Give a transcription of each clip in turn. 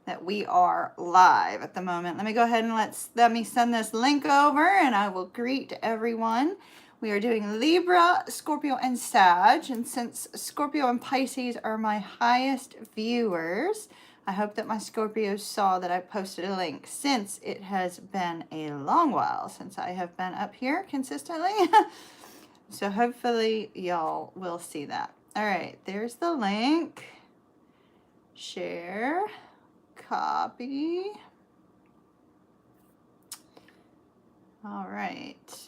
that we are live at the moment. Let me go ahead and let me send this link over and I will greet everyone. We are doing Libra, Scorpio, and Sag. And since Scorpio and Pisces are my highest viewers, I hope that my Scorpios saw that I posted a link, since it has been a long while since I have been up here consistently. So hopefully y'all will see that. All right, there's the link. Share. Copy. All right.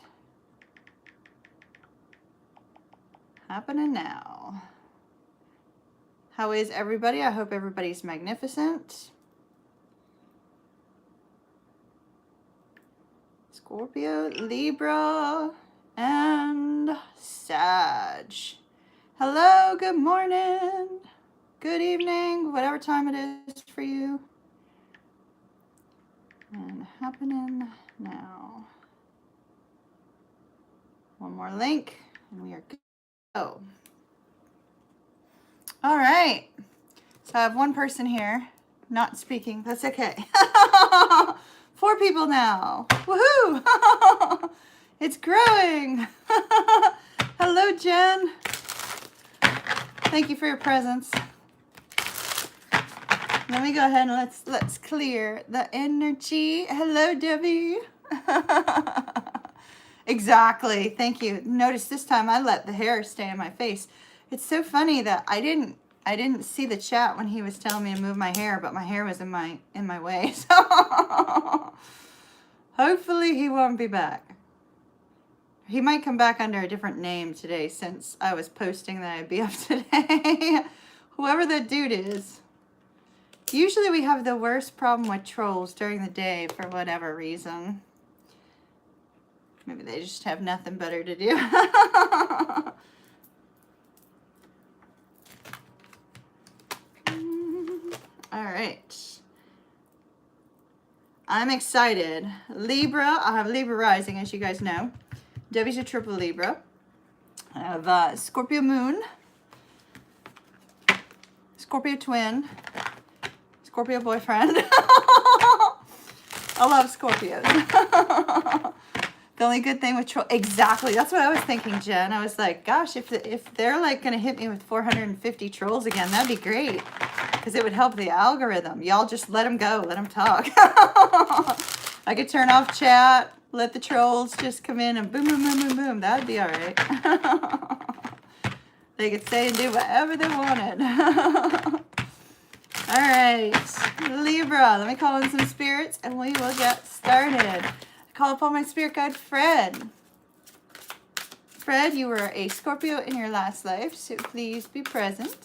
Happening now. How is everybody? I hope everybody's magnificent. Scorpio, Libra, and Sag. Hello, good morning, good evening, whatever time it is for you. And happening now. One more link and we are good. Oh. All right. So I have one person here not speaking. That's okay. 4 people now. Woohoo! It's growing. Hello, Jen. Thank you for your presence. Let me go ahead and let's clear the energy. Hello, Debbie. Exactly. Thank you. Notice this time I let the hair stay in my face. It's so funny that I didn't see the chat when he was telling me to move my hair, but my hair was in my way. So hopefully he won't be back. He might come back under a different name today, since I was posting that I'd be up today. Whoever that dude is. Usually we have the worst problem with trolls during the day for whatever reason. Maybe they just have nothing better to do. All right. I'm excited. Libra, I have Libra rising, as you guys know. Debbie's a triple Libra. I have Scorpio moon, Scorpio twin, Scorpio boyfriend. I love Scorpios. The only good thing with troll, exactly. That's what I was thinking, Jen. I was like, gosh, if they're like going to hit me with 450 trolls again, that'd be great, because it would help the algorithm. Y'all just let them go, let them talk. I could turn off chat, let the trolls just come in and boom, boom, boom, boom, boom. That'd be all right. They could say and do whatever they wanted. All right, Libra. Let me call in some spirits and we will get started. Call upon my spirit guide, Fred. Fred, you were a Scorpio in your last life, so please be present.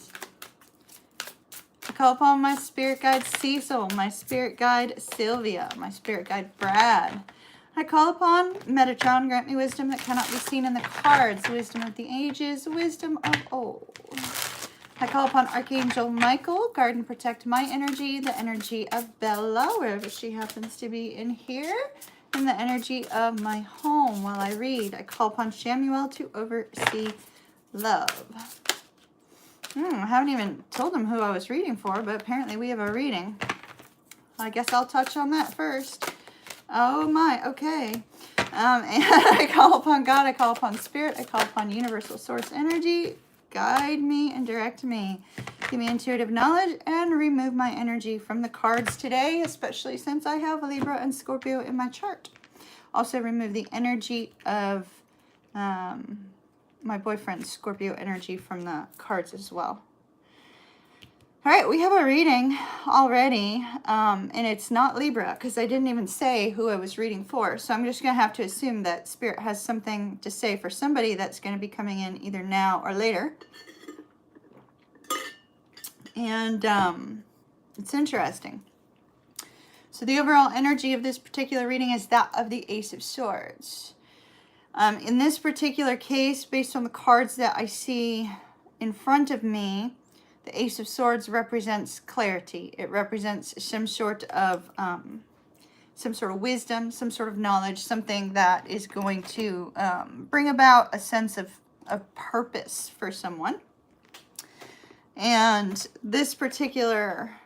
I call upon my spirit guide, Cecil, my spirit guide, Sylvia, my spirit guide, Brad. I call upon Metatron, grant me wisdom that cannot be seen in the cards, wisdom of the ages, wisdom of old. I call upon Archangel Michael, guard and protect my energy, the energy of Bella, wherever she happens to be in here, and the energy of my home while I read. I call upon Shamuel to oversee love. I haven't even told him who I was reading for, but apparently we have a reading. I guess I'll touch on that first. Oh my, okay. And I call upon God, I call upon Spirit, I call upon Universal Source Energy. Guide me and direct me. Give me intuitive knowledge and remove my energy from the cards today, especially since I have Libra and Scorpio in my chart. Also remove the energy of my boyfriend's Scorpio energy from the cards as well. All right, we have a reading already, and it's not Libra because I didn't even say who I was reading for. So I'm just going to have to assume that Spirit has something to say for somebody that's going to be coming in either now or later. And it's interesting. So the overall energy of this particular reading is that of the Ace of Swords. In this particular case, based on the cards that I see in front of me, the Ace of Swords represents clarity. It represents some sort of wisdom, some sort of knowledge, something that is going to bring about a sense of purpose for someone. And this particular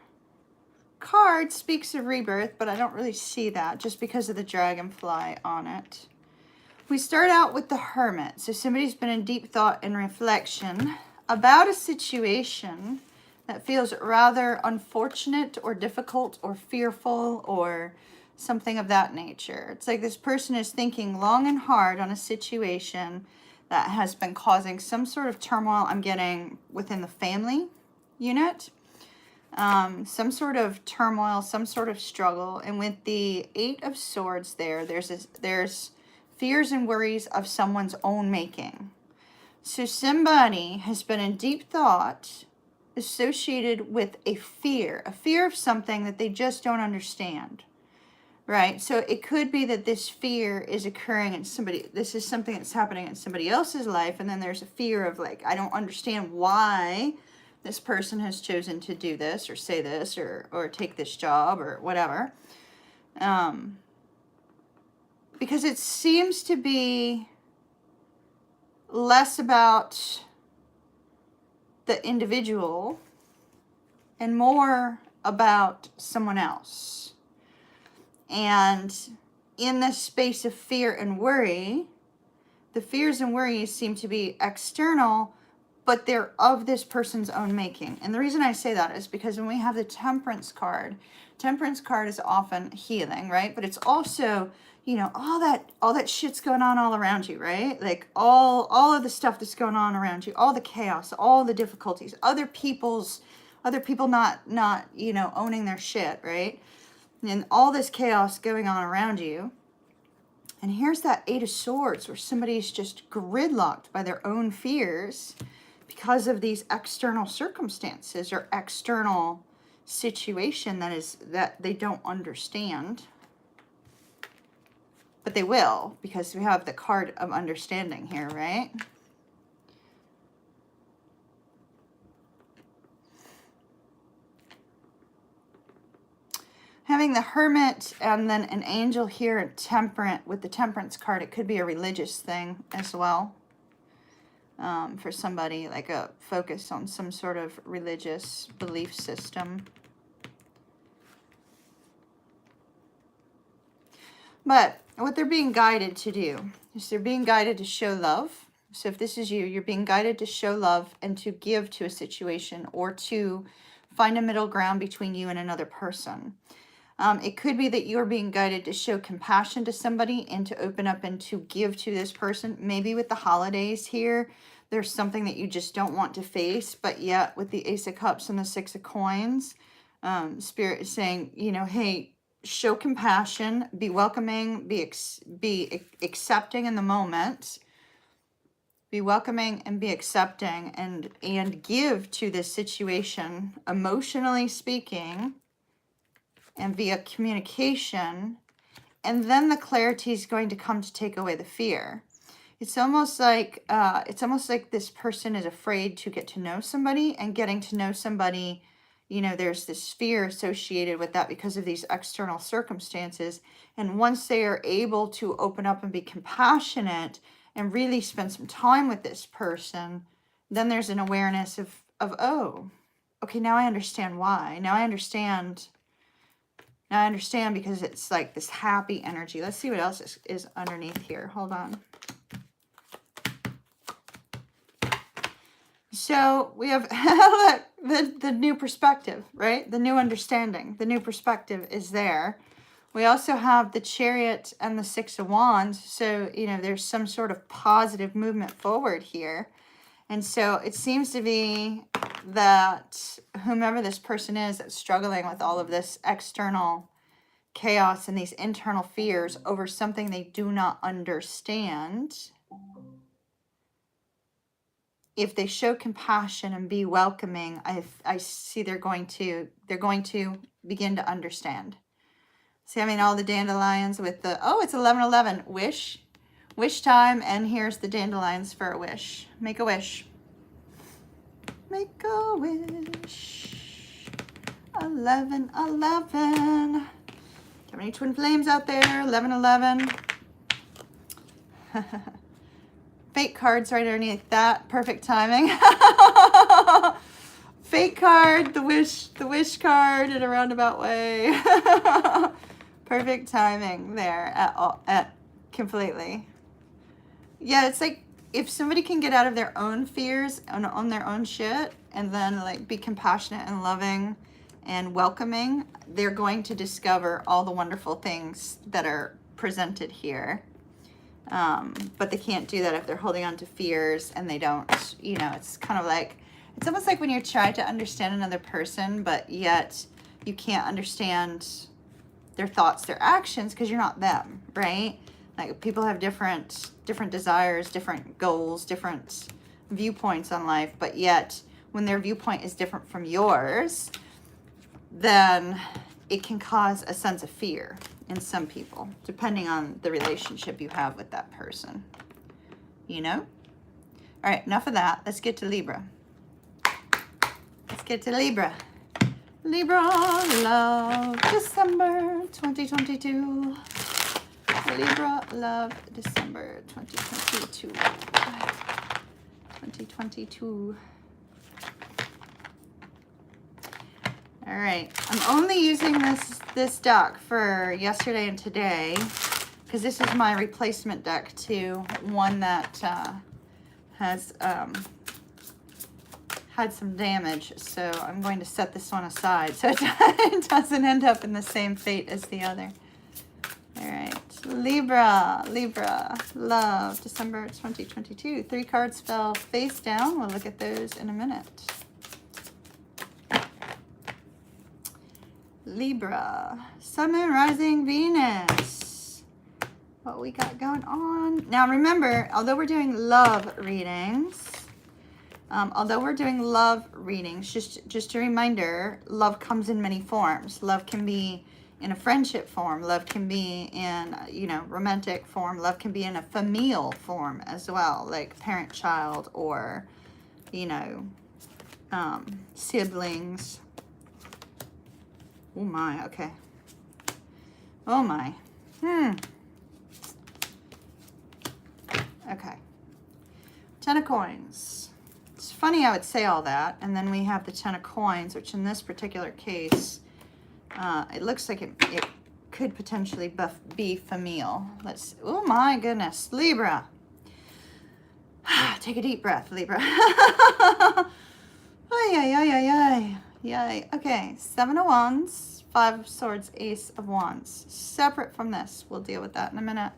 card speaks of rebirth, but I don't really see that just because of the dragonfly on it. We start out with the Hermit. So somebody's been in deep thought and reflection about a situation that feels rather unfortunate or difficult or fearful or something of that nature. It's like this person is thinking long and hard on a situation that has been causing some sort of turmoil, I'm getting, within the family unit. Some sort of turmoil, some sort of struggle. And with the Eight of Swords there's fears and worries of someone's own making. So somebody has been in deep thought associated with a fear of something that they just don't understand. Right? So it could be that this fear is occurring in this is something that's happening in somebody else's life, and then there's a fear of like, I don't understand why this person has chosen to do this or say this or take this job or whatever. Because it seems to be less about the individual and more about someone else. And in this space of fear and worry, the fears and worries seem to be external, but they're of this person's own making. And the reason I say that is because when we have the Temperance card is often healing, right? But it's also, you know, all that shit's going on all around you, right? Like all of the stuff that's going on around you, all the chaos, all the difficulties, other people not, you know, owning their shit, right? And all this chaos going on around you. And here's that Eight of Swords where somebody's just gridlocked by their own fears because of these external circumstances or external situation that they don't understand. But they will, because we have the card of understanding here, right? Having the Hermit and then an angel here at Temperance with the Temperance card, it could be a religious thing as well. For somebody, like a focus on some sort of religious belief system. But what they're being guided to do is they're being guided to show love. So if this is you, you're being guided to show love and to give to a situation or to find a middle ground between you and another person. It could be that you're being guided to show compassion to somebody and to open up and to give to this person. Maybe with the holidays here, there's something that you just don't want to face, but yet with the Ace of Cups and the Six of Coins, Spirit is saying, you know, hey, show compassion, be welcoming, be accepting in the moment. Be welcoming and be accepting and give to this situation, emotionally speaking, and via communication. And then the clarity is going to come to take away the fear. It's almost like this person is afraid to get to know somebody, and getting to know somebody, you know, there's this fear associated with that because of these external circumstances. And once they are able to open up and be compassionate and really spend some time with this person, then there's an awareness of oh, okay, now I understand why. Now I understand because it's like this happy energy. Let's see what else is underneath here. Hold on. So we have the new perspective, right? The new understanding. The new perspective is there. We also have the Chariot and the Six of Wands. So, you know, there's some sort of positive movement forward here. And so it seems to be that whomever this person is that's struggling with all of this external chaos and these internal fears over something they do not understand, if they show compassion and be welcoming, I see they're going to begin to understand. See, I mean, all the dandelions with the, oh, it's 11:11. Wish time, and here's the dandelions for a wish. Make a wish. Make a wish. 11:11. How many twin flames out there? 11:11. Fate cards right underneath that. Perfect timing. Fate card, the wish card in a roundabout way. Perfect timing there at completely. Yeah, it's like if somebody can get out of their own fears on their own shit and then like be compassionate and loving and welcoming, they're going to discover all the wonderful things that are presented here. But they can't do that if they're holding on to fears and they don't, you know, it's kind of like, it's almost like when you're trying to understand another person, but yet you can't understand their thoughts, their actions, because you're not them, right? Like people have different desires, different goals, different viewpoints on life, but yet when their viewpoint is different from yours, then it can cause a sense of fear in some people, depending on the relationship you have with that person, you know? All right, enough of that. Let's get to Libra. Let's get to Libra. Libra love, December 2022. Libra love, December 2022. 2022. All right, I'm only using this deck for yesterday and today because this is my replacement deck to one that has had some damage. So I'm going to set this one aside so it doesn't end up in the same fate as the other. All right, Libra, love, December 2022. 3 cards fell face down. We'll look at those in a minute. Libra, Sun, Moon, Rising, Venus. What we got going on? Now remember, although we're doing love readings, just a reminder, love comes in many forms. Love can be in a friendship form. Love can be in, you know, romantic form. Love can be in a familial form as well, like parent-child or, you know, siblings. Oh my, okay. Oh my. Okay. 10 of coins. It's funny I would say all that, and then we have the 10 of coins, which in this particular case, it looks like it could potentially be familial. Let's, oh my goodness, Libra. Take a deep breath, Libra. Ay, ay, ay, ay, ay. Yay. Okay, 7 of Wands, 5 of Swords, Ace of Wands. Separate from this. We'll deal with that in a minute.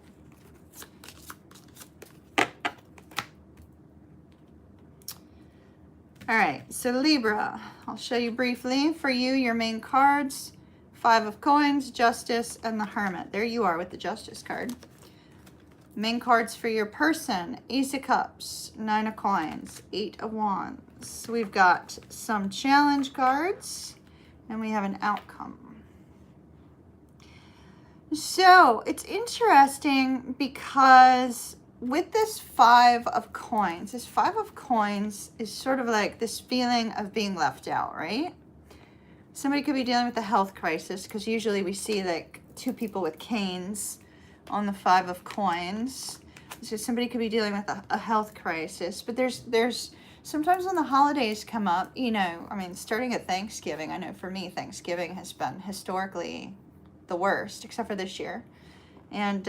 All right, so Libra, I'll show you briefly. For you, your main cards, 5 of Coins, Justice, and the Hermit. There you are with the Justice card. Main cards for your person, Ace of Cups, 9 of Coins, 8 of Wands. So we've got some challenge cards, and we have an outcome. So it's interesting because with this 5 of Coins, this 5 of Coins is sort of like this feeling of being left out, right? Somebody could be dealing with a health crisis because usually we see like 2 people with canes on the 5 of Coins. So somebody could be dealing with a health crisis, but there's sometimes when the holidays come up, you know, I mean, starting at Thanksgiving, I know for me, Thanksgiving has been historically the worst, except for this year. And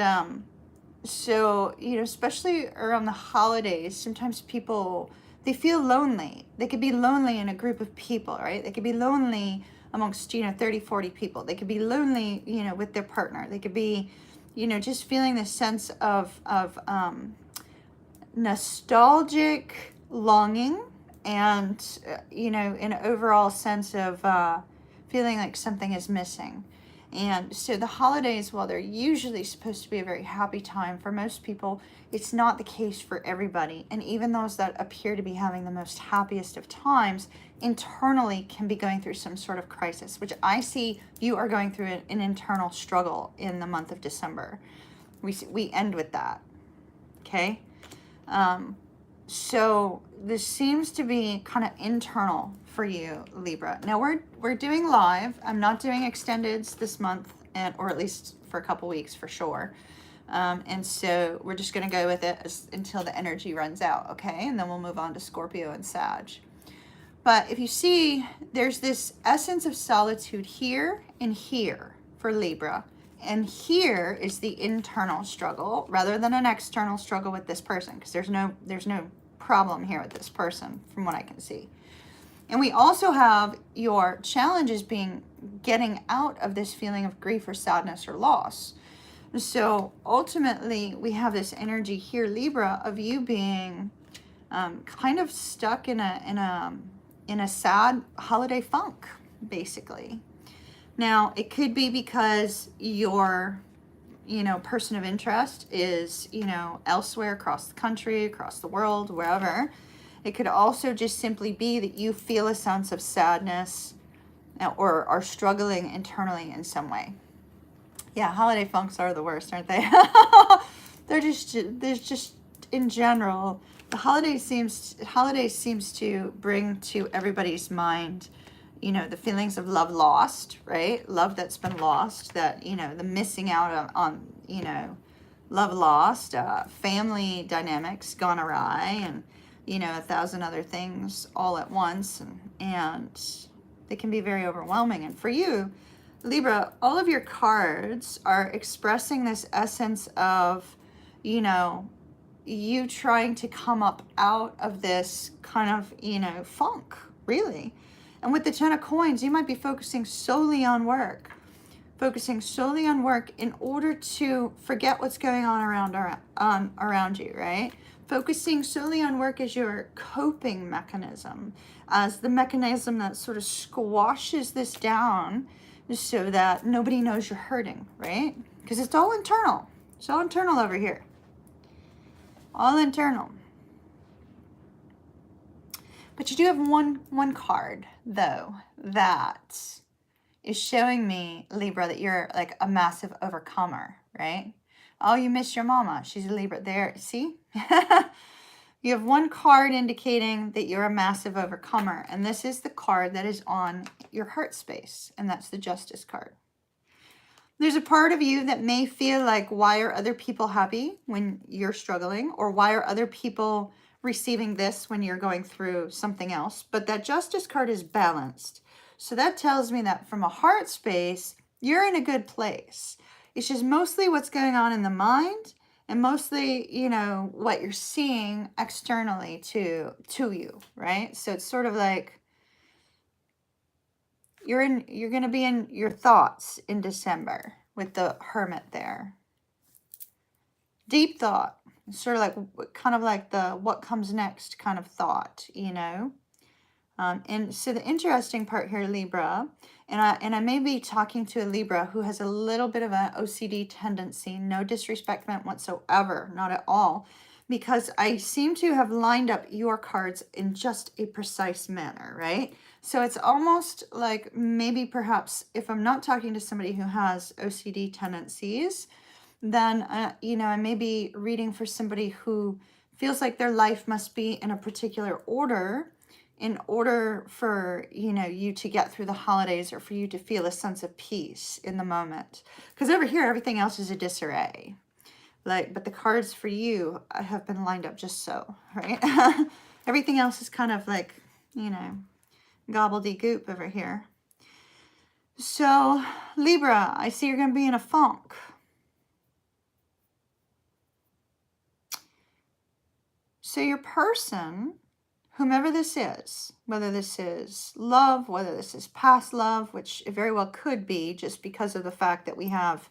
so, you know, especially around the holidays, sometimes people, they feel lonely. They could be lonely in a group of people, right? They could be lonely amongst, you know, 30, 40 people. They could be lonely, you know, with their partner. They could be, you know, just feeling this sense of nostalgic longing and, you know, an overall sense of feeling like something is missing. And so the holidays, while they're usually supposed to be a very happy time for most people, it's not the case for everybody. And even those that appear to be having the most happiest of times internally can be going through some sort of crisis, which I see you are going through an internal struggle in the month of December. We end with that, okay? So this seems to be kind of internal for you, Libra. Now we're doing live. I'm not doing extendeds this month, or at least for a couple weeks for sure. And so we're just going to go with it until the energy runs out, okay? And then we'll move on to Scorpio and Sag. But if you see, there's this essence of solitude here and here for Libra. And here is the internal struggle rather than an external struggle with this person, because there's no problem here with this person from what I can see. And we also have your challenges being getting out of this feeling of grief or sadness or loss. So ultimately, we have this energy here, Libra, of you being kind of stuck in a sad holiday funk, basically. Now, it could be because your, person of interest is, elsewhere across the country, across the world, wherever. It could also just simply be that you feel a sense of sadness or are struggling internally in some way. Yeah, holiday funks are the worst, aren't they? There's just in general, the holidays seems to bring to everybody's mind, the feelings of love lost, right? Love that's been lost, that, the missing out on love lost, family dynamics gone awry, and, 1,000 other things all at once. And they can be very overwhelming. And for you, Libra, all of your cards are expressing this essence of, you trying to come up out of this kind of, funk, really. And with the 10 of coins, you might be focusing solely on work in order to forget what's going on around you, right? Focusing solely on work as your coping mechanism, as the mechanism that sort of squashes this down so that nobody knows you're hurting, right? Because it's all internal. It's all internal over here. All internal. But you do have one card, though, that is showing me, Libra, that you're like a massive overcomer, right? Oh, you miss your mama. She's a Libra. There, see? You have one card indicating that you're a massive overcomer. And this is the card that is on your heart space. And that's the Justice card. There's a part of you that may feel like, why are other people happy when you're struggling? Or why are other people receiving this when you're going through something else? But that Justice card is balanced. So that tells me that from a heart space, you're in a good place. It's just mostly what's going on in the mind and mostly, what you're seeing externally to you, right? So it's sort of like you're going to be in your thoughts in December with the Hermit there. Deep thought, sort of like kind of like the what comes next kind of thought, And so the interesting part here, Libra, and I may be talking to a Libra who has a little bit of an OCD tendency, no disrespect meant whatsoever, not at all, because I seem to have lined up your cards in just a precise manner, right? So it's almost like maybe perhaps if I'm not talking to somebody who has OCD tendencies, then, I may be reading for somebody who feels like their life must be in a particular order in order for, you to get through the holidays or for you to feel a sense of peace in the moment. Because over here, everything else is a disarray. But the cards for you have been lined up just so, right? Everything else is kind of like, gobbledygook over here. So, Libra, I see you're going to be in a funk. So your person, whomever this is, whether this is love, whether this is past love, which it very well could be just because of the fact that we have,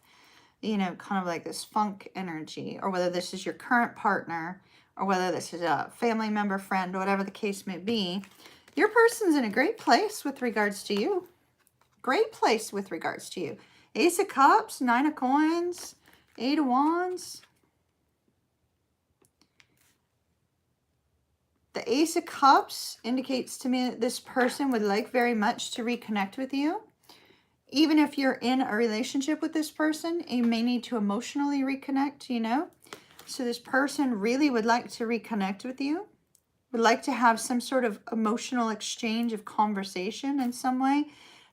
kind of like this funk energy, or whether this is your current partner, or whether this is a family member, friend, whatever the case may be, your person's in a great place with regards to you. Great place with regards to you. Ace of Cups, 9 of Coins, 8 of Wands. The Ace of Cups indicates to me that this person would like very much to reconnect with you. Even if you're in a relationship with this person, you may need to emotionally reconnect, So this person really would like to reconnect with you, would like to have some sort of emotional exchange of conversation in some way.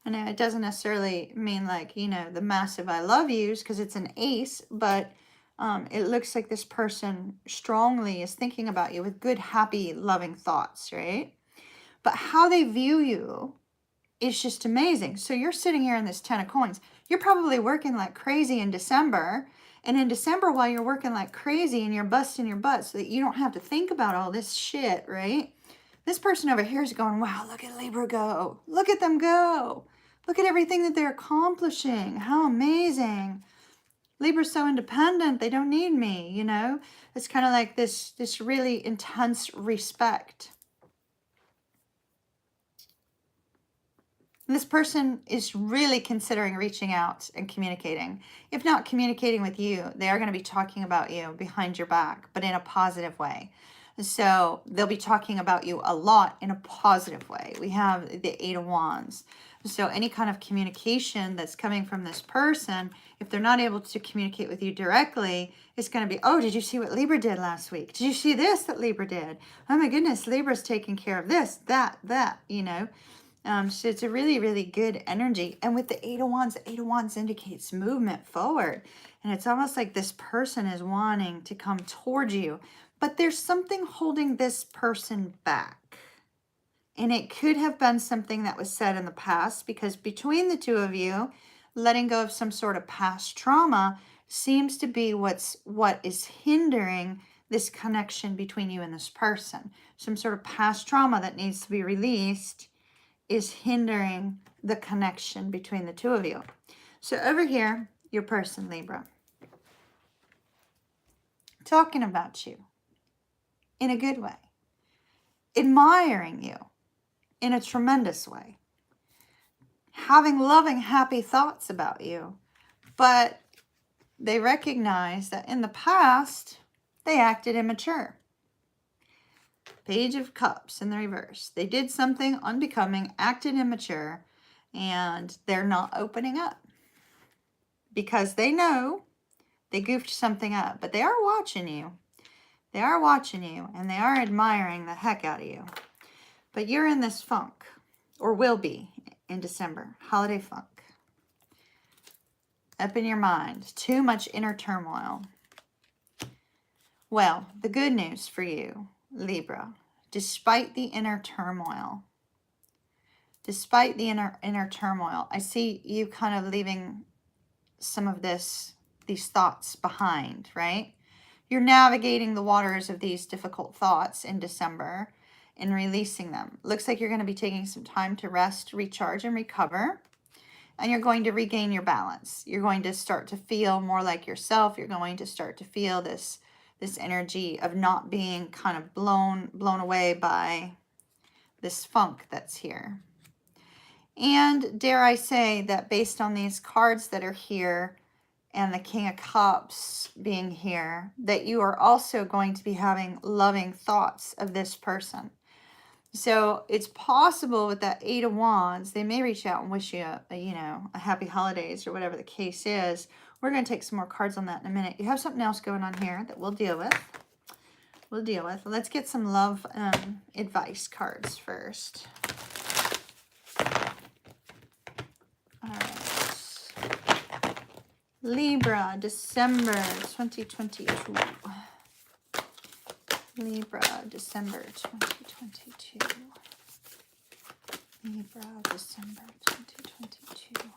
And it doesn't necessarily mean like, the massive I love yous because it's an ace, but it looks like this person strongly is thinking about you with good, happy, loving thoughts, right? but how they view you is just amazing. So you're sitting here in this 10 of coins. You're probably working like crazy in December. And in December, while you're working like crazy and you're busting your butt so that you don't have to think about all this shit, right? This person over here is going, wow, look at Libra go. Look at them go. Look at everything that they're accomplishing. How amazing. Libra's so independent. They don't need me, you know? It's kind of like this really intense respect. This person is really considering reaching out and communicating. If not communicating with you, they are going to be talking about you behind your back, but in a positive way. So they'll be talking about you a lot in a positive way. We have the 8 of Wands. So any kind of communication that's coming from this person, if they're not able to communicate with you directly, it's going to be, oh, did you see what Libra did last week? Did you see this that Libra did? Oh my goodness, Libra's taking care of this, that, you know. So it's a really, really good energy. And with the 8 of Wands indicates movement forward. And it's almost like this person is wanting to come towards you. But there's something holding this person back. And it could have been something that was said in the past, because between the two of you, letting go of some sort of past trauma seems to be what is hindering this connection between you and this person. Some sort of past trauma that needs to be released is hindering the connection between the two of you. So over here, your person, Libra, talking about you in a good way, admiring you in a tremendous way, having loving, happy thoughts about you, but they recognize that in the past, they acted immature. Page of Cups in the reverse. They did something unbecoming, acted immature, and they're not opening up because they know they goofed something up, but they are watching you. They are watching you, and they are admiring the heck out of you. But you're in this funk, or will be in December, holiday funk. Up in your mind, too much inner turmoil. Well, the good news for you, Libra, despite the inner turmoil, I see you kind of leaving some of these thoughts behind, right? You're navigating the waters of these difficult thoughts in December and releasing them. Looks like you're going to be taking some time to rest, recharge, and recover. And you're going to regain your balance. You're going to start to feel more like yourself. You're going to start to feel this energy of not being kind of blown away by this funk that's here. And dare I say that based on these cards that are here and the King of Cups being here, that you are also going to be having loving thoughts of this person. So it's possible with that 8 of Wands, they may reach out and wish you a happy holidays or whatever the case is. We're going to take some more cards on that in a minute. You have something else going on here that we'll deal with. Let's get some love advice cards first. All right. Libra, December 2022. Libra, December 2022. Libra, December 2022.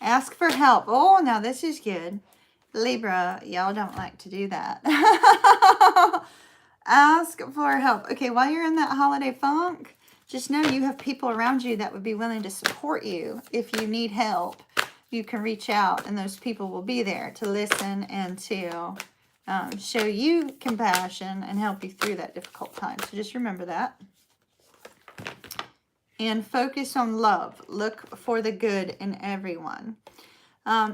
Ask for help. Oh, now this is good. Libra, y'all don't like to do that. Ask for help. Okay, while you're in that holiday funk, just know you have people around you that would be willing to support you. If you need help, you can reach out, and those people will be there to listen and to show you compassion and help you through that difficult time. So just remember that. And focus on love. Look for the good in everyone.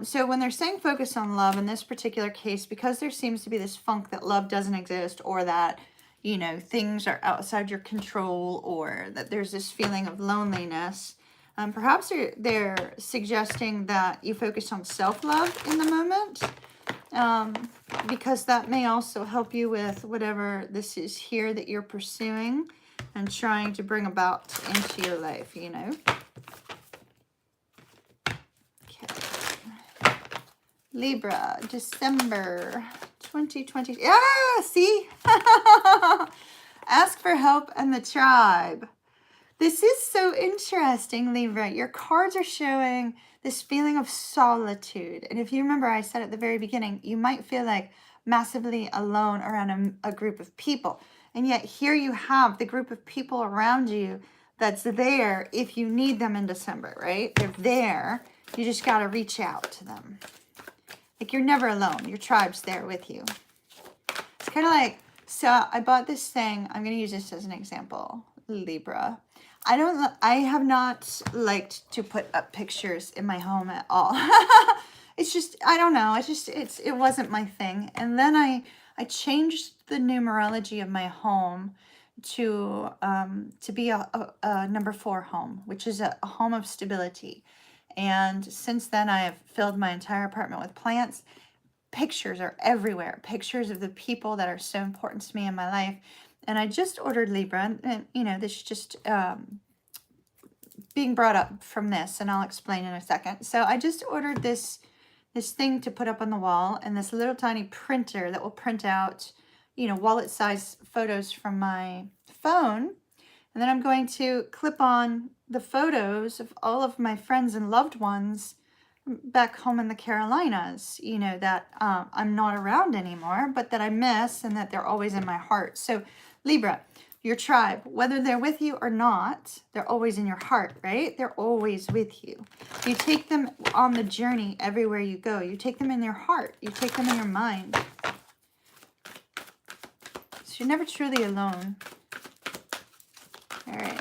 So when they're saying focus on love, in this particular case, because there seems to be this funk that love doesn't exist, or that, you know, things are outside your control, or that there's this feeling of loneliness, perhaps they're suggesting that you focus on self-love in the moment, because that may also help you with whatever this is here that you're pursuing and trying to bring about into your life, you know. Okay. Libra, December 2020. Ah, see? Ask for help and the tribe. This is so interesting, Libra. Your cards are showing this feeling of solitude. And if you remember, I said at the very beginning, you might feel like massively alone around a group of people. And yet here you have the group of people around you that's there if you need them in December, right? They're there. You just got to reach out to them. Like, you're never alone. Your tribe's there with you. It's kind of like, so I bought this thing. I'm going to use this as an example, Libra. I have not liked to put up pictures in my home at all. It's just, I don't know. It wasn't my thing. And then I changed the numerology of my home to be a number 4 home, which is a home of stability. And since then, I have filled my entire apartment with plants. Pictures are everywhere. Pictures of the people that are so important to me in my life. And I just ordered Libra, and you know, this is just being brought up from this, and I'll explain in a second. So I just ordered this thing to put up on the wall, and this little tiny printer that will print out, you know, wallet-size photos from my phone. And then I'm going to clip on the photos of all of my friends and loved ones back home in the Carolinas, you know, that I'm not around anymore, but that I miss and that they're always in my heart. So Libra, your tribe, whether they're with you or not, they're always in your heart, right? They're always with you. You take them on the journey everywhere you go. You take them in your heart. You take them in your mind. So you're never truly alone. All right.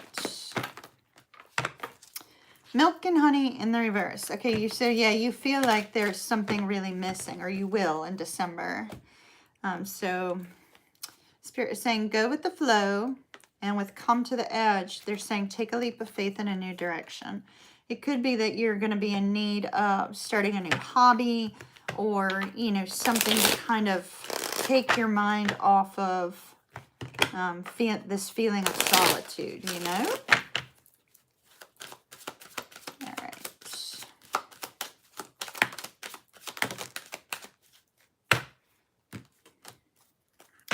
Milk and honey in the reverse. Okay, you say, yeah, you feel like there's something really missing, or you will in December. So Spirit is saying, go with the flow. And with come to the edge, they're saying, take a leap of faith in a new direction. It could be that you're going to be in need of starting a new hobby, or, you know, something to kind of take your mind off of this feeling of solitude, you know?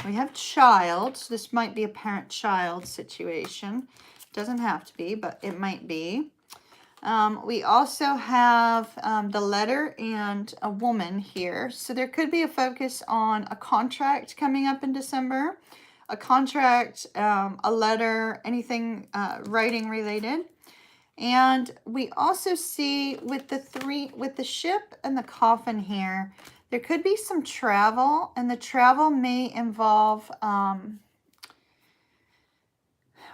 We have child. So this might be a parent-child situation. Doesn't have to be, but it might be. We also have the letter and a woman here. So there could be a focus on a contract coming up in December. A contract, a letter, anything writing related. And we also see with the ship and the coffin here, there could be some travel, and the travel may involve, oh,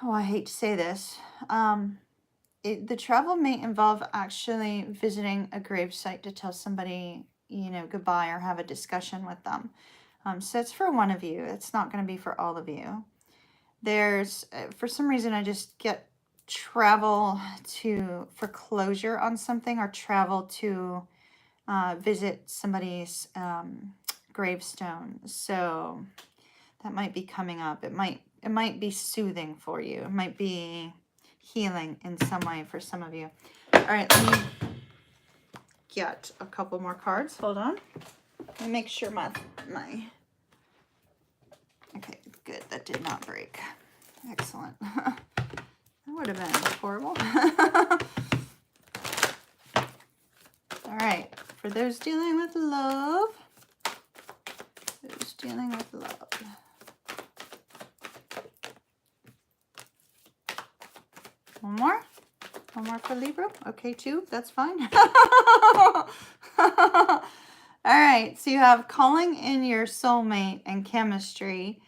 I hate to say this, the travel may involve actually visiting a gravesite to tell somebody, you know, goodbye, or have a discussion with them. So it's for one of you. It's not going to be for all of you. There's, for some reason, I just get travel for closure on something, or travel to visit somebody's gravestone. So that might be coming up. It might be soothing for you. It might be healing in some way for some of you. All right, let me get a couple more cards. Hold on. Let me make sure my okay, good. That did not break. Excellent. That would have been horrible. All right, for those dealing with love, One more for Libra. Okay, 2, that's fine. All right, so you have calling in your soulmate and chemistry.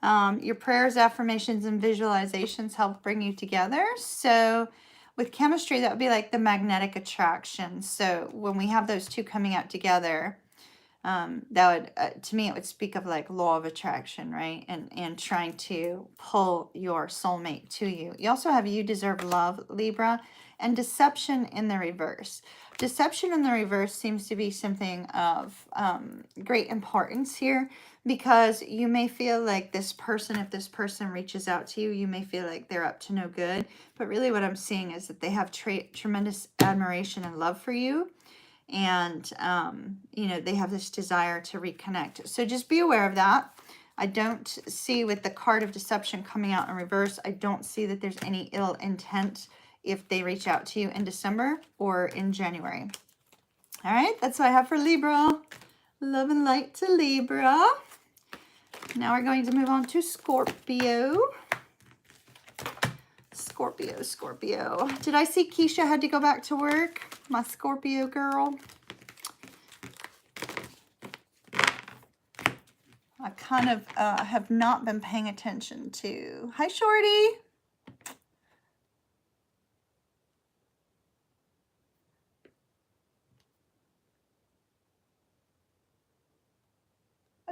Your prayers, affirmations, and visualizations help bring you together. So with chemistry, that would be like the magnetic attraction. So when we have those two coming out together, that would, to me, it would speak of like law of attraction, right? And trying to pull your soulmate to you. You also have you deserve love, Libra, and deception in the reverse. Deception in the reverse seems to be something of great importance here, because you may feel like this person, if this person reaches out to you, you may feel like they're up to no good. But really what I'm seeing is that they have tremendous admiration and love for you. And, you know, they have this desire to reconnect. So just be aware of that. I don't see with the card of deception coming out in reverse, I don't see that there's any ill intent if they reach out to you in December or in January. All right, that's what I have for Libra. Love and light to Libra. Now we're going to move on to Scorpio. Scorpio. Did I see Keisha had to go back to work? My Scorpio girl. I kind of have not been paying attention to. Hi, Shorty.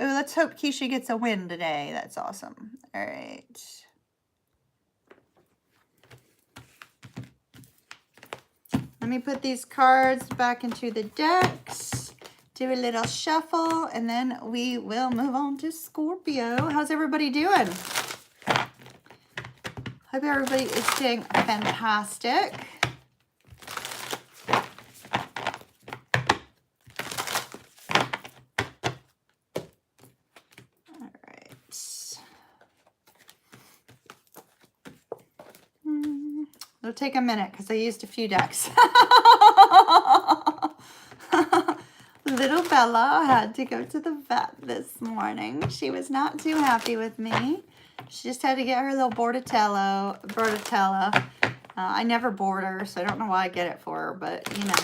Oh, let's hope Keisha gets a win today. That's awesome. All right. Let me put these cards back into the decks, do a little shuffle, and then we will move on to Scorpio. How's everybody doing? Hope everybody is doing fantastic. All right. It'll take a minute because I used a few decks. Little Bella had to go to the vet this morning. She was not too happy with me. She just had to get her little Bordetella. I never board her, so I don't know why I get it for her, but you know.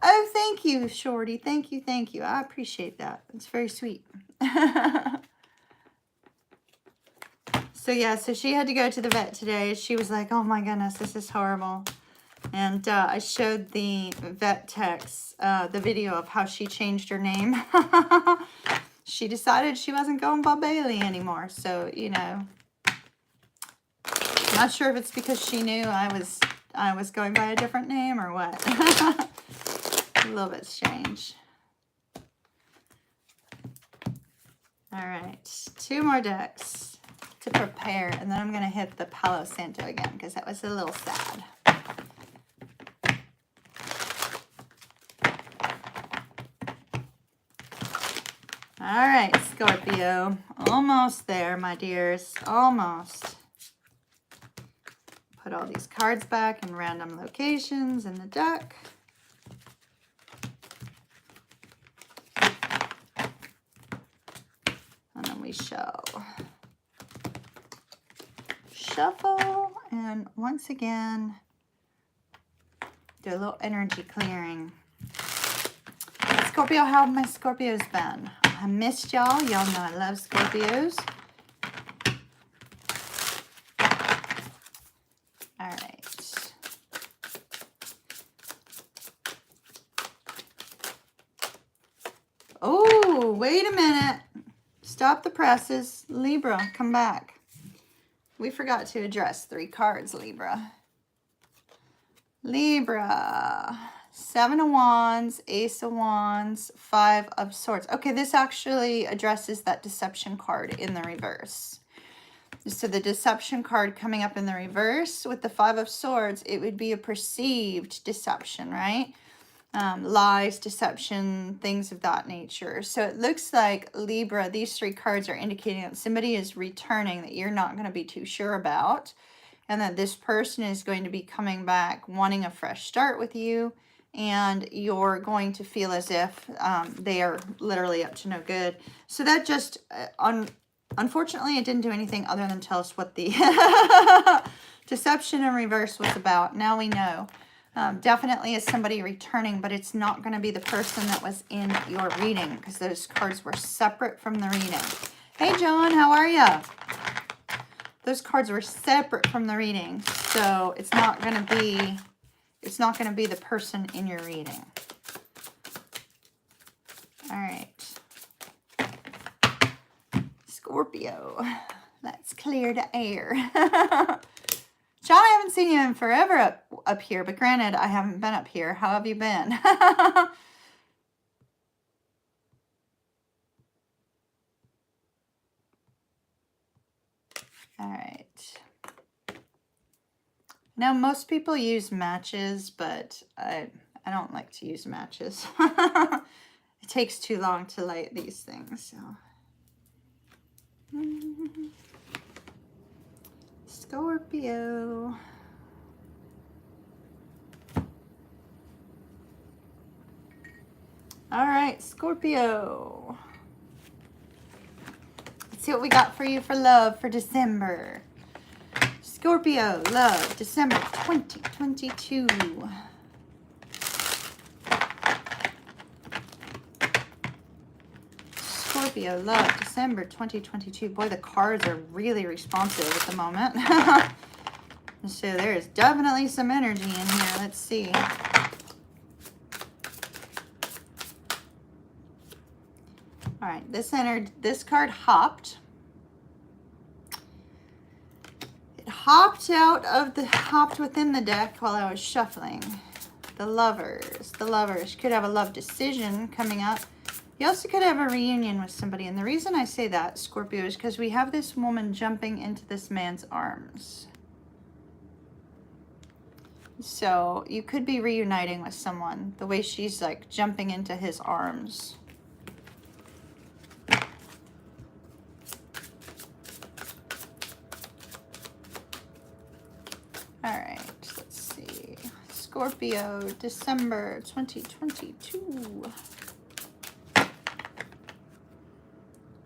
Oh, thank you, Shorty. Thank you. I appreciate that. It's very sweet. So yeah, so she had to go to the vet today. She was like, oh my goodness, this is horrible. And I showed the vet techs the video of how she changed her name. She decided she wasn't going by Bailey anymore. So, you know, not sure if it's because she knew I was going by a different name or what. A little bit strange. All right, 2 more decks to prepare, and then I'm going to hit the Palo Santo again because that was a little sad. All right, Scorpio. Almost there, my dears. Almost. Put all these cards back in random locations in the deck. And then we shuffle, and once again, do a little energy clearing. Scorpio, how have my Scorpios been? I missed y'all. Y'all know I love Scorpios. All right. Oh, wait a minute. Stop the presses. Libra, come back. We forgot to address 3 cards, Libra. Libra. 7 of Wands, Ace of Wands, 5 of Swords. Okay, this actually addresses that deception card in the reverse. So the deception card coming up in the reverse with the 5 of Swords, it would be a perceived deception, right? Lies, deception, things of that nature. So it looks like, Libra, these 3 cards are indicating that somebody is returning that you're not going to be too sure about, and that this person is going to be coming back wanting a fresh start with you, and you're going to feel as if they are literally up to no good. So that just, unfortunately, it didn't do anything other than tell us what the deception in reverse was about. Now we know. Definitely is somebody returning, but it's not going to be the person that was in your reading because those cards were separate from the reading. Hey, John, how are you? Those cards were separate from the reading, so it's not going to be the person in your reading. All right. Scorpio. Let's clear the air. John, I haven't seen you in forever up here, but granted, I haven't been up here. How have you been? All right. Now, most people use matches, but I I don't like to use matches. It takes too long to light these things. So. Scorpio. All right, Scorpio. Let's see what we got for you for love for December. Scorpio, love, December 2022. Scorpio, love, December 2022. Boy, the cards are really responsive at the moment. So there's definitely some energy in here. Let's see. All right, this card hopped. It hopped within the deck while I was shuffling. The lovers. The lovers could have a love decision coming up. You also could have a reunion with somebody. And the reason I say that, Scorpio, is because we have this woman jumping into this man's arms. So you could be reuniting with someone. The way she's like jumping into his arms. All right, let's see. Scorpio, December 2022.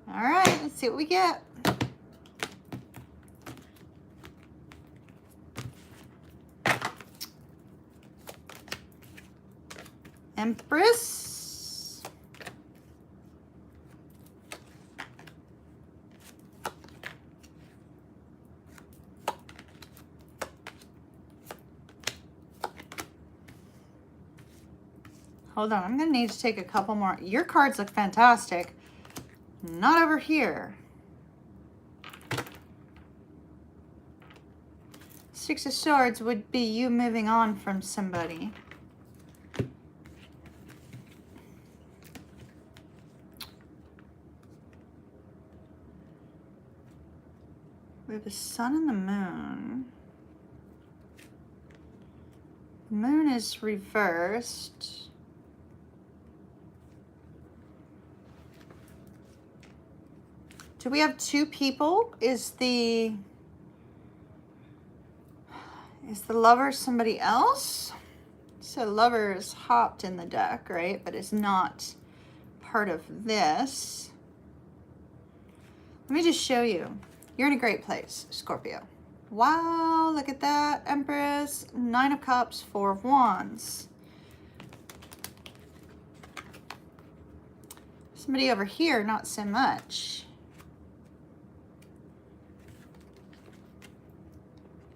All right, let's see what we get. Empress. Hold on, I'm going to need to take a couple more. Your cards look fantastic. Not over here. Six of Swords would be you moving on from somebody. We have the sun and the moon. The moon is reversed. Do we have two people? Is the lover somebody else? So lover is hopped in the deck, right? But is not part of this. Let me just show you. You're in a great place, Scorpio. Wow, look at that. Empress, 9 of Cups, 4 of Wands. Somebody over here, not so much.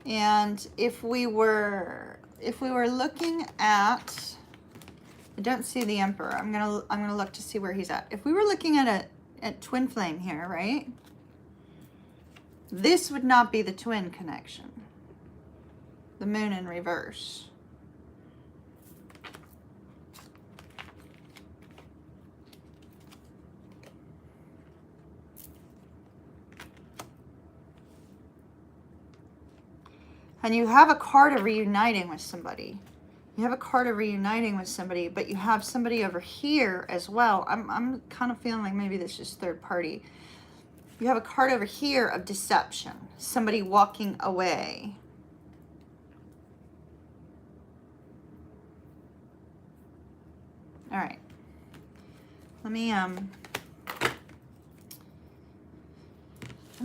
And if we were looking at, I don't see the Emperor. I'm gonna look to see where he's at. If we were looking at twin flame here, right? This would not be the twin connection. The moon in reverse. And you have a card of reuniting with somebody. You have a card of reuniting with somebody, but you have somebody over here as well. I'm kind of feeling like maybe this is third party. You have a card over here of deception. Somebody walking away. All right. Let me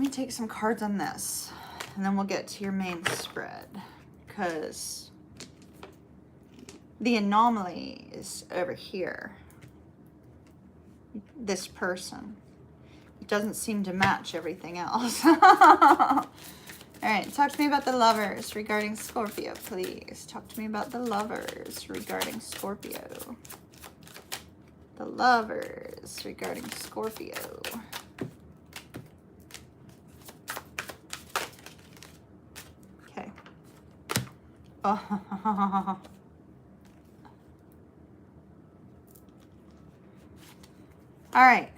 take some cards on this. And then we'll get to your main spread, because the anomaly is over here. This person. It doesn't seem to match everything else. All right, talk to me about the lovers regarding Scorpio, please. Talk to me about the lovers regarding Scorpio. The lovers regarding Scorpio. Oh. All right.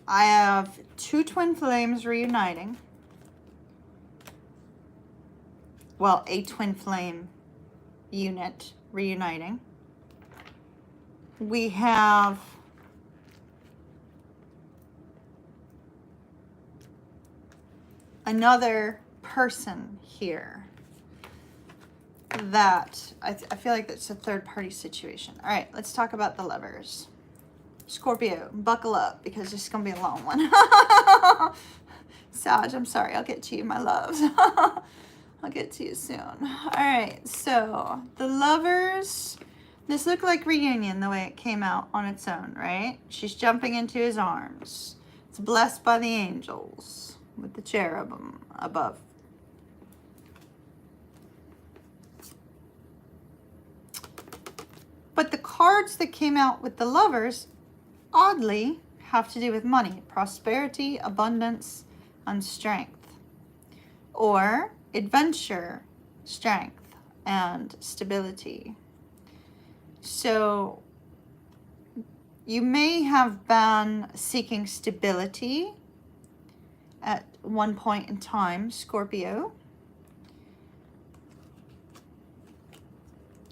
I have two twin flames reuniting. Well, a twin flame unit reuniting. We have another person here that I feel like that's a third party situation. All right, let's talk about the lovers. Scorpio, buckle up because this is going to be a long one. Sag, I'm sorry. I'll get to you, my loves. I'll get to you soon. All right, so the lovers, this looked like reunion the way it came out on its own, right? She's jumping into his arms. It's blessed by the angels with the cherubim above. But the cards that came out with the lovers, oddly, have to do with money, prosperity, abundance, and strength. Or adventure, strength, and stability. So you may have been seeking stability at one point in time, Scorpio.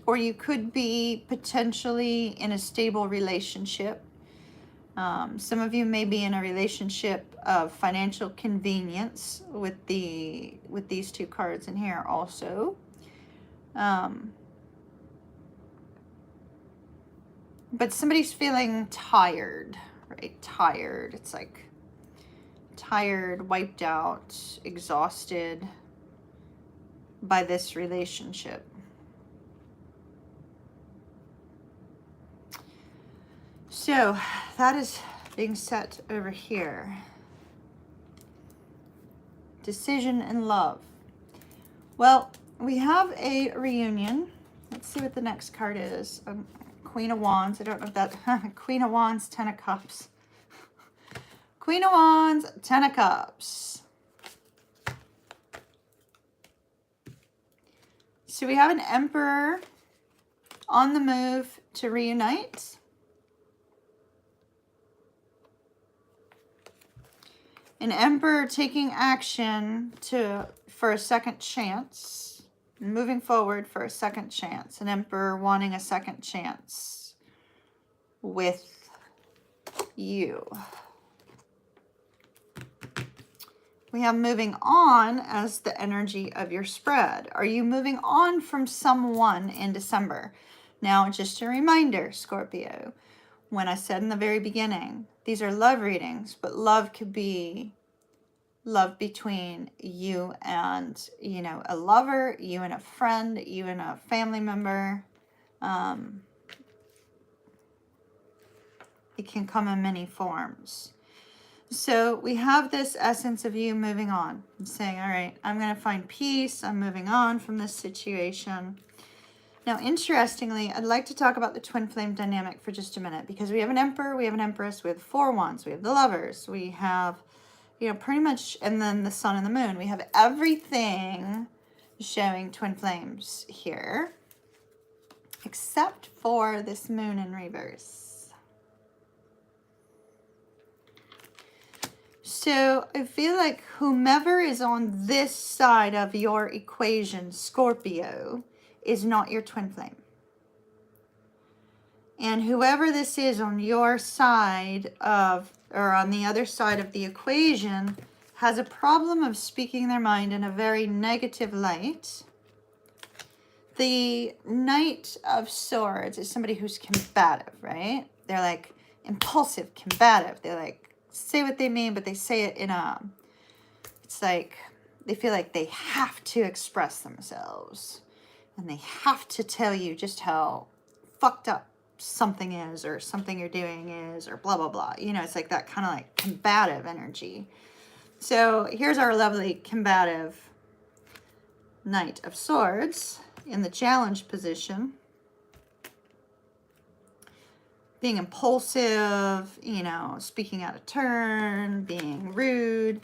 Or you could be potentially in a stable relationship. Some of you may be in a relationship of financial convenience with these two cards in here also. But somebody's feeling tired, right? Tired. It's like tired, wiped out, exhausted by this relationship. So that is being set over here. Decision and love. Well, we have a reunion. Let's see what the next card is. Queen of Wands. I don't know if that... Queen of Wands, Ten of Cups. Queen of Wands, Ten of Cups. So we have an Emperor on the move to reunite. An Emperor taking action for a second chance, moving forward for a second chance. An Emperor wanting a second chance with you. We have moving on as the energy of your spread. Are you moving on from someone in December? Now, just a reminder, Scorpio, when I said in the very beginning, these are love readings, but love could be love between you and, you know, a lover, you and a friend, you and a family member. It can come in many forms. So we have this essence of you moving on and saying, all right, I'm going to find peace. I'm moving on from this situation. Now, interestingly, I'd like to talk about the twin flame dynamic for just a minute because we have an Emperor, we have an Empress, we have 4 Wands, we have the Lovers, we have, you know, pretty much, and then the Sun and the Moon. We have everything showing twin flames here, except for this Moon in reverse. So I feel like whomever is on this side of your equation, Scorpio, is not your twin flame. And whoever this is on your side of, or on the other side of the equation, has a problem of speaking their mind in a very negative light. The Knight of Swords is somebody who's combative, right? They're like impulsive, combative. They like say what they mean, but they say it in a, it's like they feel like they have to express themselves. And they have to tell you just how fucked up something is or something you're doing is or blah, blah, blah. You know, it's like that kind of like combative energy. So here's our lovely combative Knight of Swords in the challenge position. Being impulsive, you know, speaking out of turn, being rude.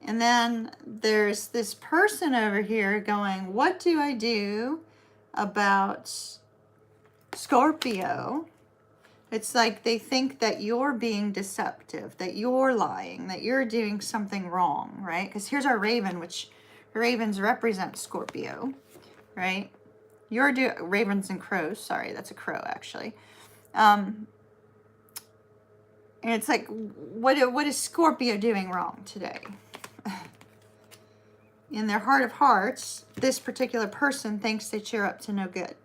And then there's this person over here going, what do I do about Scorpio It's like they think that you're being deceptive, that you're lying, that you're doing something wrong, right? Because here's our raven, which ravens represent Scorpio, right? Ravens and crows. Sorry, that's a crow, actually. And it's like, what is Scorpio doing wrong today? In their heart of hearts, this particular person thinks that you're up to no good.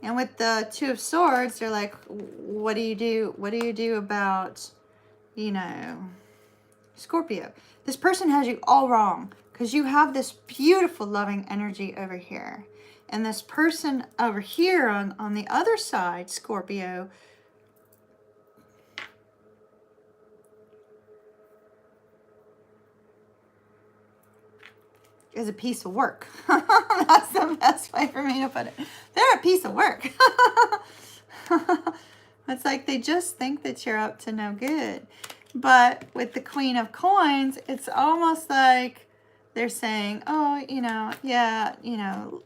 And with the Two of Swords, they're like, what do you do? What do you do about, you know, Scorpio? This person has you all wrong because you have this beautiful loving energy over here. And this person over here on the other side, Scorpio, is a piece of work. That's the best way for me to put it. They're a piece of work. It's like they just think that you're up to no good. But with the Queen of Coins, it's almost like they're saying, oh, you know, yeah, you know,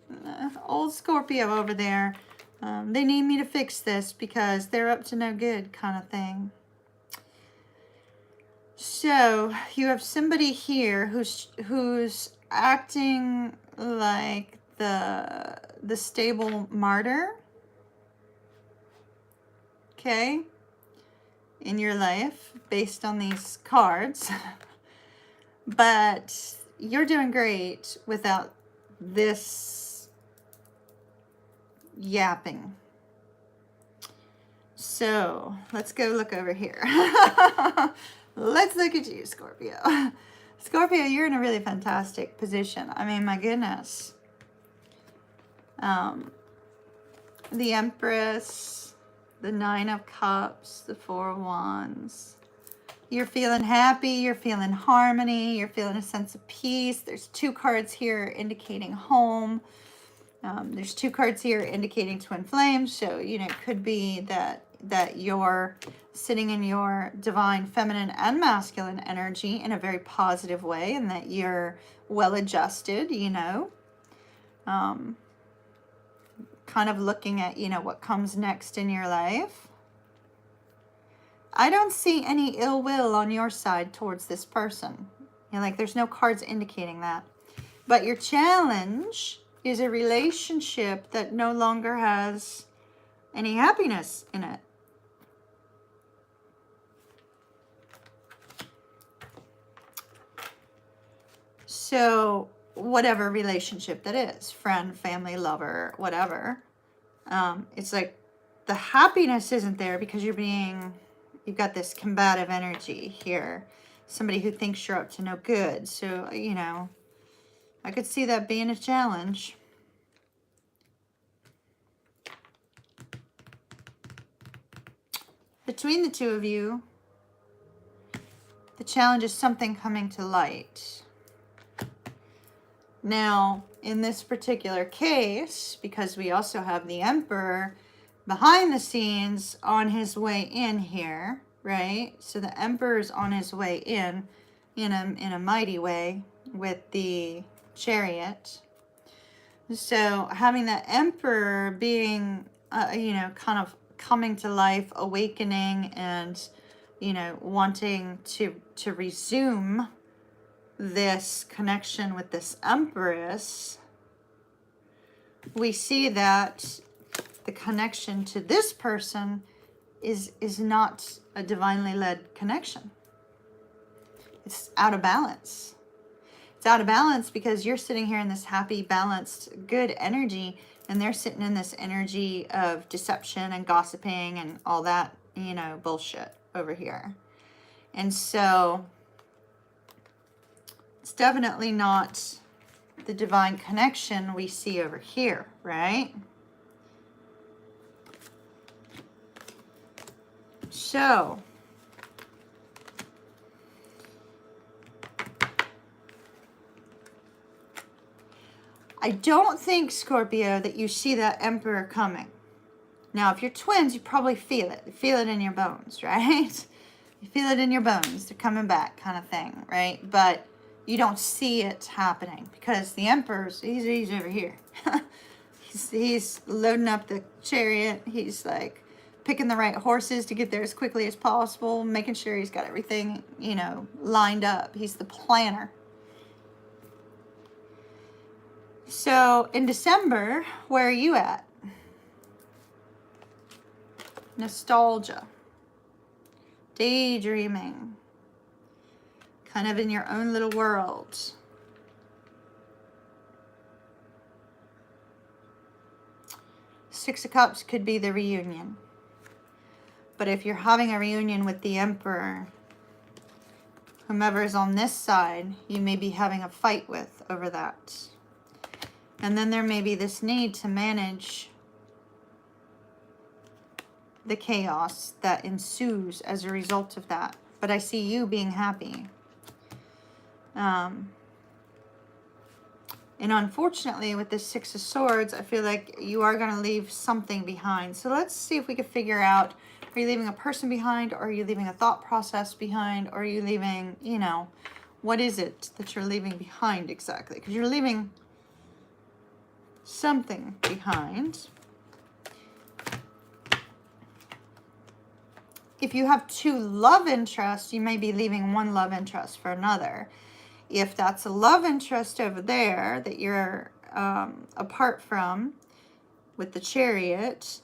old Scorpio over there, they need me to fix this because they're up to no good kind of thing. So you have somebody here who's acting like the stable martyr, okay, in your life based on these cards. But you're doing great without this yapping. So let's go look over here. Let's look at you, Scorpio. Scorpio, you're in a really fantastic position. I mean, my goodness. The Empress, the Nine of Cups, the Four of Wands. You're feeling happy. You're feeling harmony. You're feeling a sense of peace. There's two cards here indicating home. There's two cards here indicating twin flames. So, you know, it could be that you're sitting in your divine feminine and masculine energy in a very positive way, and that you're well adjusted, you know, kind of looking at, you know, what comes next in your life. I don't see any ill will on your side towards this person. You know, like there's no cards indicating that. But your challenge is a relationship that no longer has any happiness in it. So whatever relationship that is, friend, family, lover, whatever, it's like the happiness isn't there because you've got this combative energy here. Somebody who thinks you're up to no good. So, you know, I could see that being a challenge. Between the two of you, the challenge is something coming to light. Now, in this particular case, because we also have the Emperor behind the scenes on his way in here, right? So the Emperor's on his way in a mighty way with the Chariot. So having the Emperor being, you know, kind of coming to life, awakening, and, you know, wanting to resume this connection with this Empress, we see that the connection to this person is not a divinely led connection. It's out of balance. It's out of balance because you're sitting here in this happy, balanced, good energy, and they're sitting in this energy of deception and gossiping and all that, you know, bullshit over here. And so it's definitely not the divine connection we see over here, right? So I don't think, Scorpio, that you see that Emperor coming. Now, if you're twins, you probably feel it. You feel it in your bones, right? You feel it in your bones. They're coming back kind of thing, right? But you don't see it happening because the Emperor's, he's over here. he's loading up the chariot. He's like picking the right horses to get there as quickly as possible, making sure he's got everything, you know, lined up. He's the planner. So in December, where are you at? Nostalgia. Daydreaming. Kind of in your own little world. Six of Cups could be the reunion. But if you're having a reunion with the Emperor, whomever is on this side, you may be having a fight with over that. And then there may be this need to manage the chaos that ensues as a result of that. But I see you being happy. And unfortunately, with this Six of Swords, I feel like you are going to leave something behind. So let's see if we can figure out, are you leaving a person behind? Or are you leaving a thought process behind? Or are you leaving, you know, what is it that you're leaving behind exactly? Because you're leaving something behind. If you have two love interests, you may be leaving one love interest for another. If that's a love interest over there that you're apart from with the Chariot,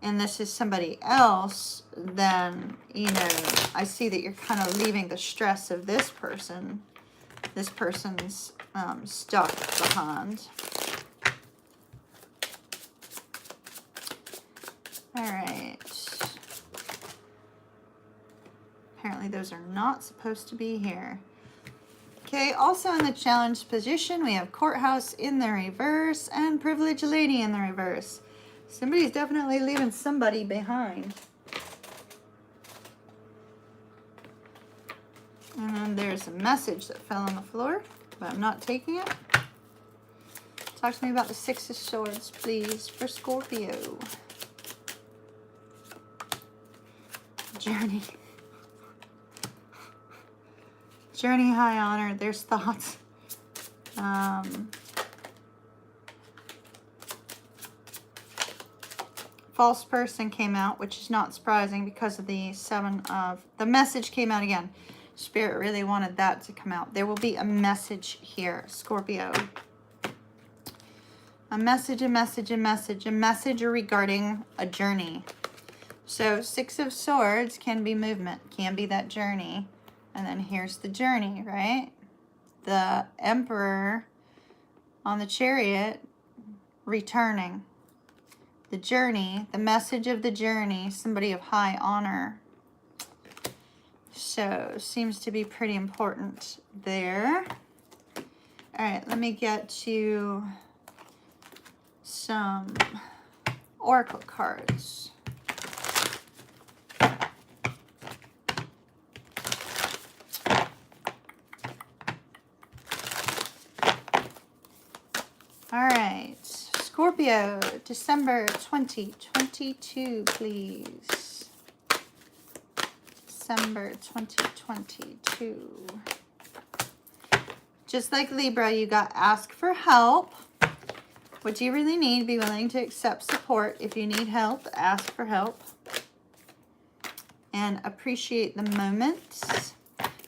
and this is somebody else, then, you know, I see that you're kind of leaving the stress of this person. This person's stuck behind. All right. Apparently those are not supposed to be here. Okay, also in the challenge position, we have Courthouse in the reverse and Privileged Lady in the reverse. Somebody's definitely leaving somebody behind. And there's a message that fell on the floor, but I'm not taking it. Talk to me about the Six of Swords, please, for Scorpio. Journey. Journey, high honor. There's thoughts. False person came out, which is not surprising because of the the message came out again. Spirit really wanted that to come out. There will be a message here, Scorpio. A message, a message, a message, a message regarding a journey. So Six of Swords can be movement, can be that journey. And then here's the journey, right? The Emperor on the Chariot returning. The journey, the message of the journey, somebody of high honor. So, seems to be pretty important there. All right, let me get to some oracle cards. All right, Scorpio, December 2022, please. December 2022. Just like Libra, you got ask for help. What do you really need? Be willing to accept support. If you need help, ask for help. And appreciate the moment.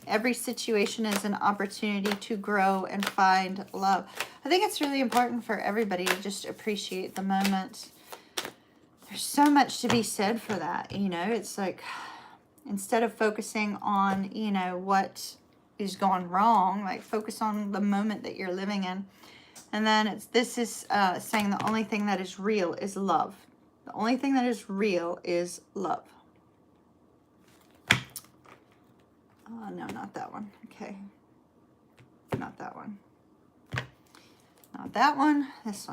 Every situation is an opportunity to grow and find love. I think it's really important for everybody to just appreciate the moment. There's so much to be said for that, you know. It's like, instead of focusing on, you know, what is gone wrong, like focus on the moment that you're living in. And then this is saying the only thing that is real is love. The only thing that is real is love. No, not that one. Okay. Not that one. Not that one. This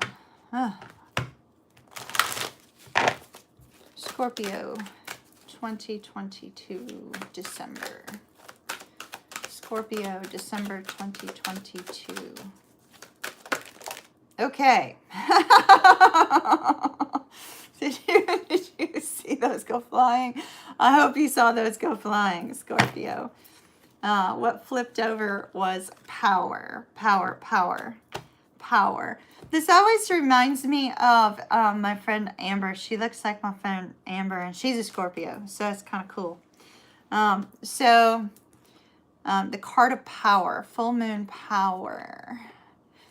one. Scorpio, 2022, December. Scorpio, December 2022. Okay. Did you see those go flying? I hope you saw those go flying, Scorpio. What flipped over was power, power, power, power. This always reminds me of my friend Amber. She looks like my friend Amber, and she's a Scorpio, so it's kind of cool. The card of power, full moon power.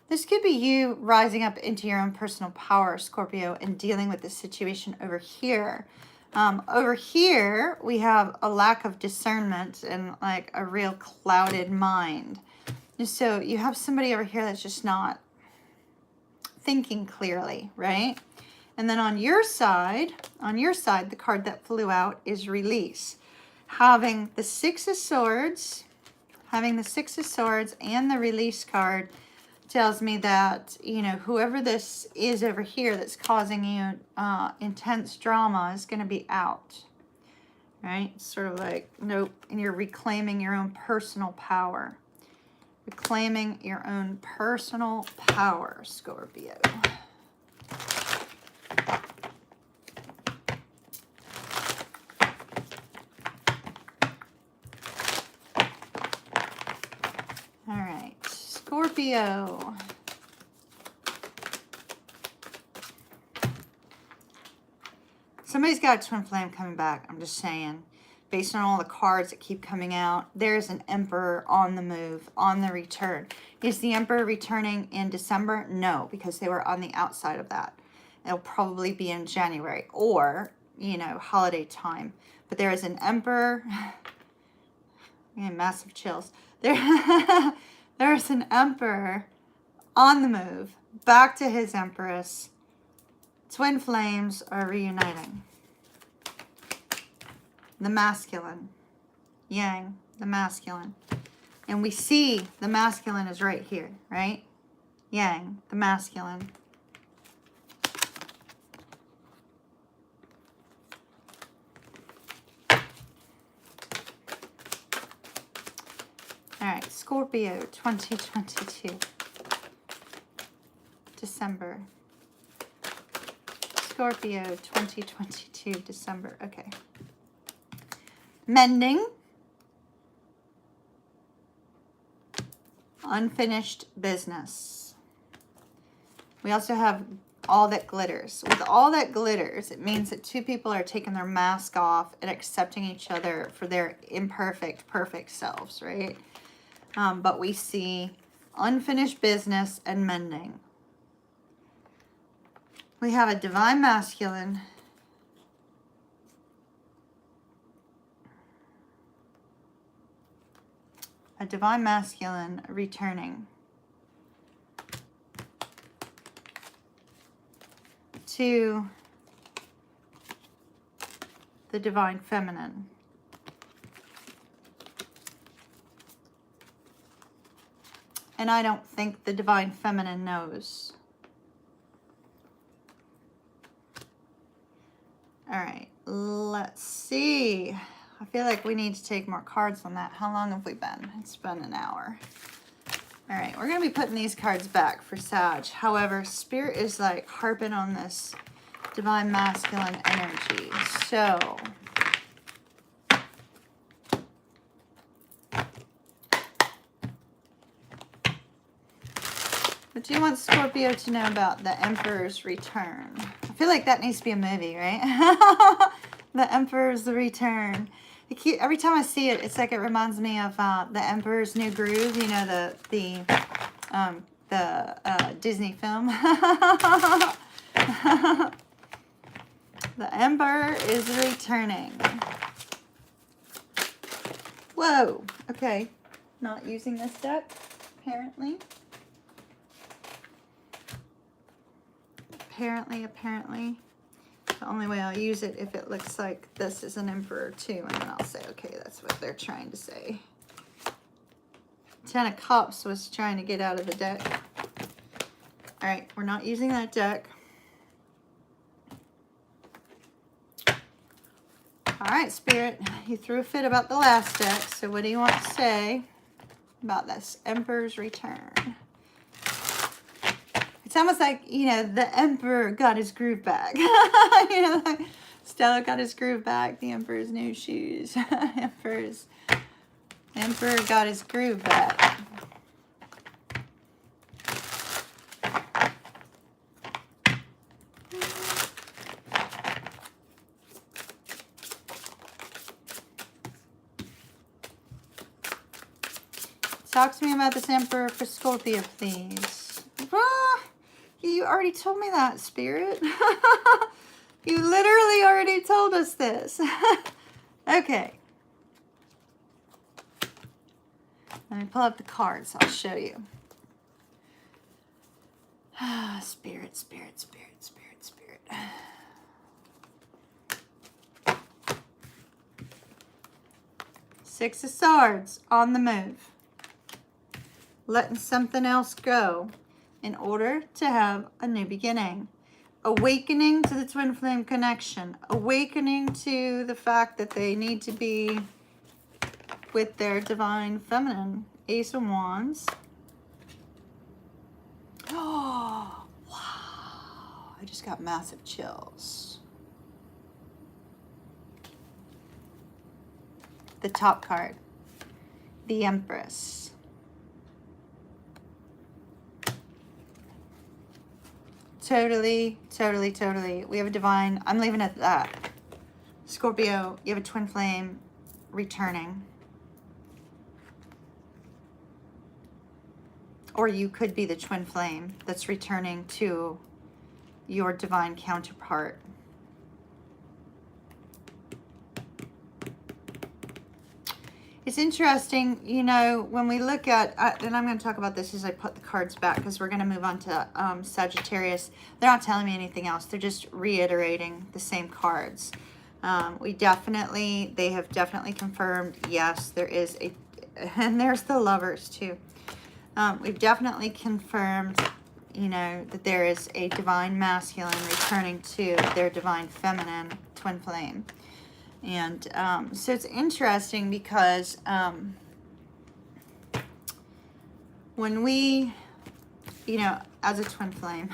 This could be you rising up into your own personal power, Scorpio, and dealing with the situation over here. Over here, we have a lack of discernment and like a real clouded mind. So you have somebody over here that's just not thinking clearly, right? And then on your side, the card that flew out is release. Having the Six of Swords and the release card tells me that, you know, whoever this is over here that's causing you intense drama is going to be out, right? It's sort of like, nope, and you're reclaiming your own personal power. Reclaiming your own personal power, Scorpio. All right, Scorpio. Somebody's got a twin flame coming back, I'm just saying. Based on all the cards that keep coming out, there's an Emperor on the move, on the return. Is the Emperor returning in December? No, because they were on the outside of that. It'll probably be in January or, you know, holiday time. But there is an Emperor. Massive chills. There's an Emperor on the move, back to his Empress. Twin flames are reuniting. The masculine, yang, the masculine. And we see the masculine is right here, right? Yang, the masculine. All right, Scorpio 2022. December. Scorpio 2022, December. Okay. Mending. Unfinished business. We also have all that glitters. With all that glitters, it means that two people are taking their mask off and accepting each other for their imperfect, perfect selves, right? But we see unfinished business and mending. We have a divine masculine. A divine masculine returning to the divine feminine. And I don't think the divine feminine knows. All right, let's see. I feel like we need to take more cards on that. How long have we been? It's been an hour. All right, we're going to be putting these cards back for Sag. However, Spirit is like harping on this divine masculine energy. So, what do you want Scorpio to know about the Emperor's return? I feel like that needs to be a movie, right? The Emperor's return. Every time I see it, it's like it reminds me of the Emperor's New Groove. You know, the Disney film. The Emperor is returning. Whoa. Okay. Not using this deck, apparently. Apparently. The only way I'll use it if it looks like this is an Emperor too, and then I'll say, okay, that's what they're trying to say. Ten of Cups was trying to get out of the deck. All right, we're not using that deck. All right, Spirit, you threw a fit about the last deck, so what do you want to say about this Emperor's return? It's almost like, you know, the Emperor got his groove back. You know, like Stella got his groove back. The Emperor's new shoes. Emperor's Emperor got his groove back. Talk to me about this Emperor for Scorpio, please. Ah, you already told me that, Spirit. You literally already told us this. Okay. Let me pull up the cards. I'll show you. Spirit, spirit, spirit, spirit, spirit. Six of Swords on the move. Letting something else go in order to have a new beginning. Awakening to the twin flame connection. Awakening to the fact that they need to be with their divine feminine. Ace of Wands. Oh, wow. I just got massive chills. The top card. The Empress. Totally, totally, totally. We have a divine. I'm leaving it at that. Scorpio, you have a twin flame returning. Or you could be the twin flame that's returning to your divine counterpart. It's interesting, you know, when we look at, and I'm going to talk about this as I put the cards back because we're going to move on to Sagittarius. They're not telling me anything else. They're just reiterating the same cards. They have definitely confirmed, yes, there is a, and there's the Lovers too. We've definitely confirmed, you know, that there is a divine masculine returning to their divine feminine twin flame. And so it's interesting because when we, you know, as a twin flame,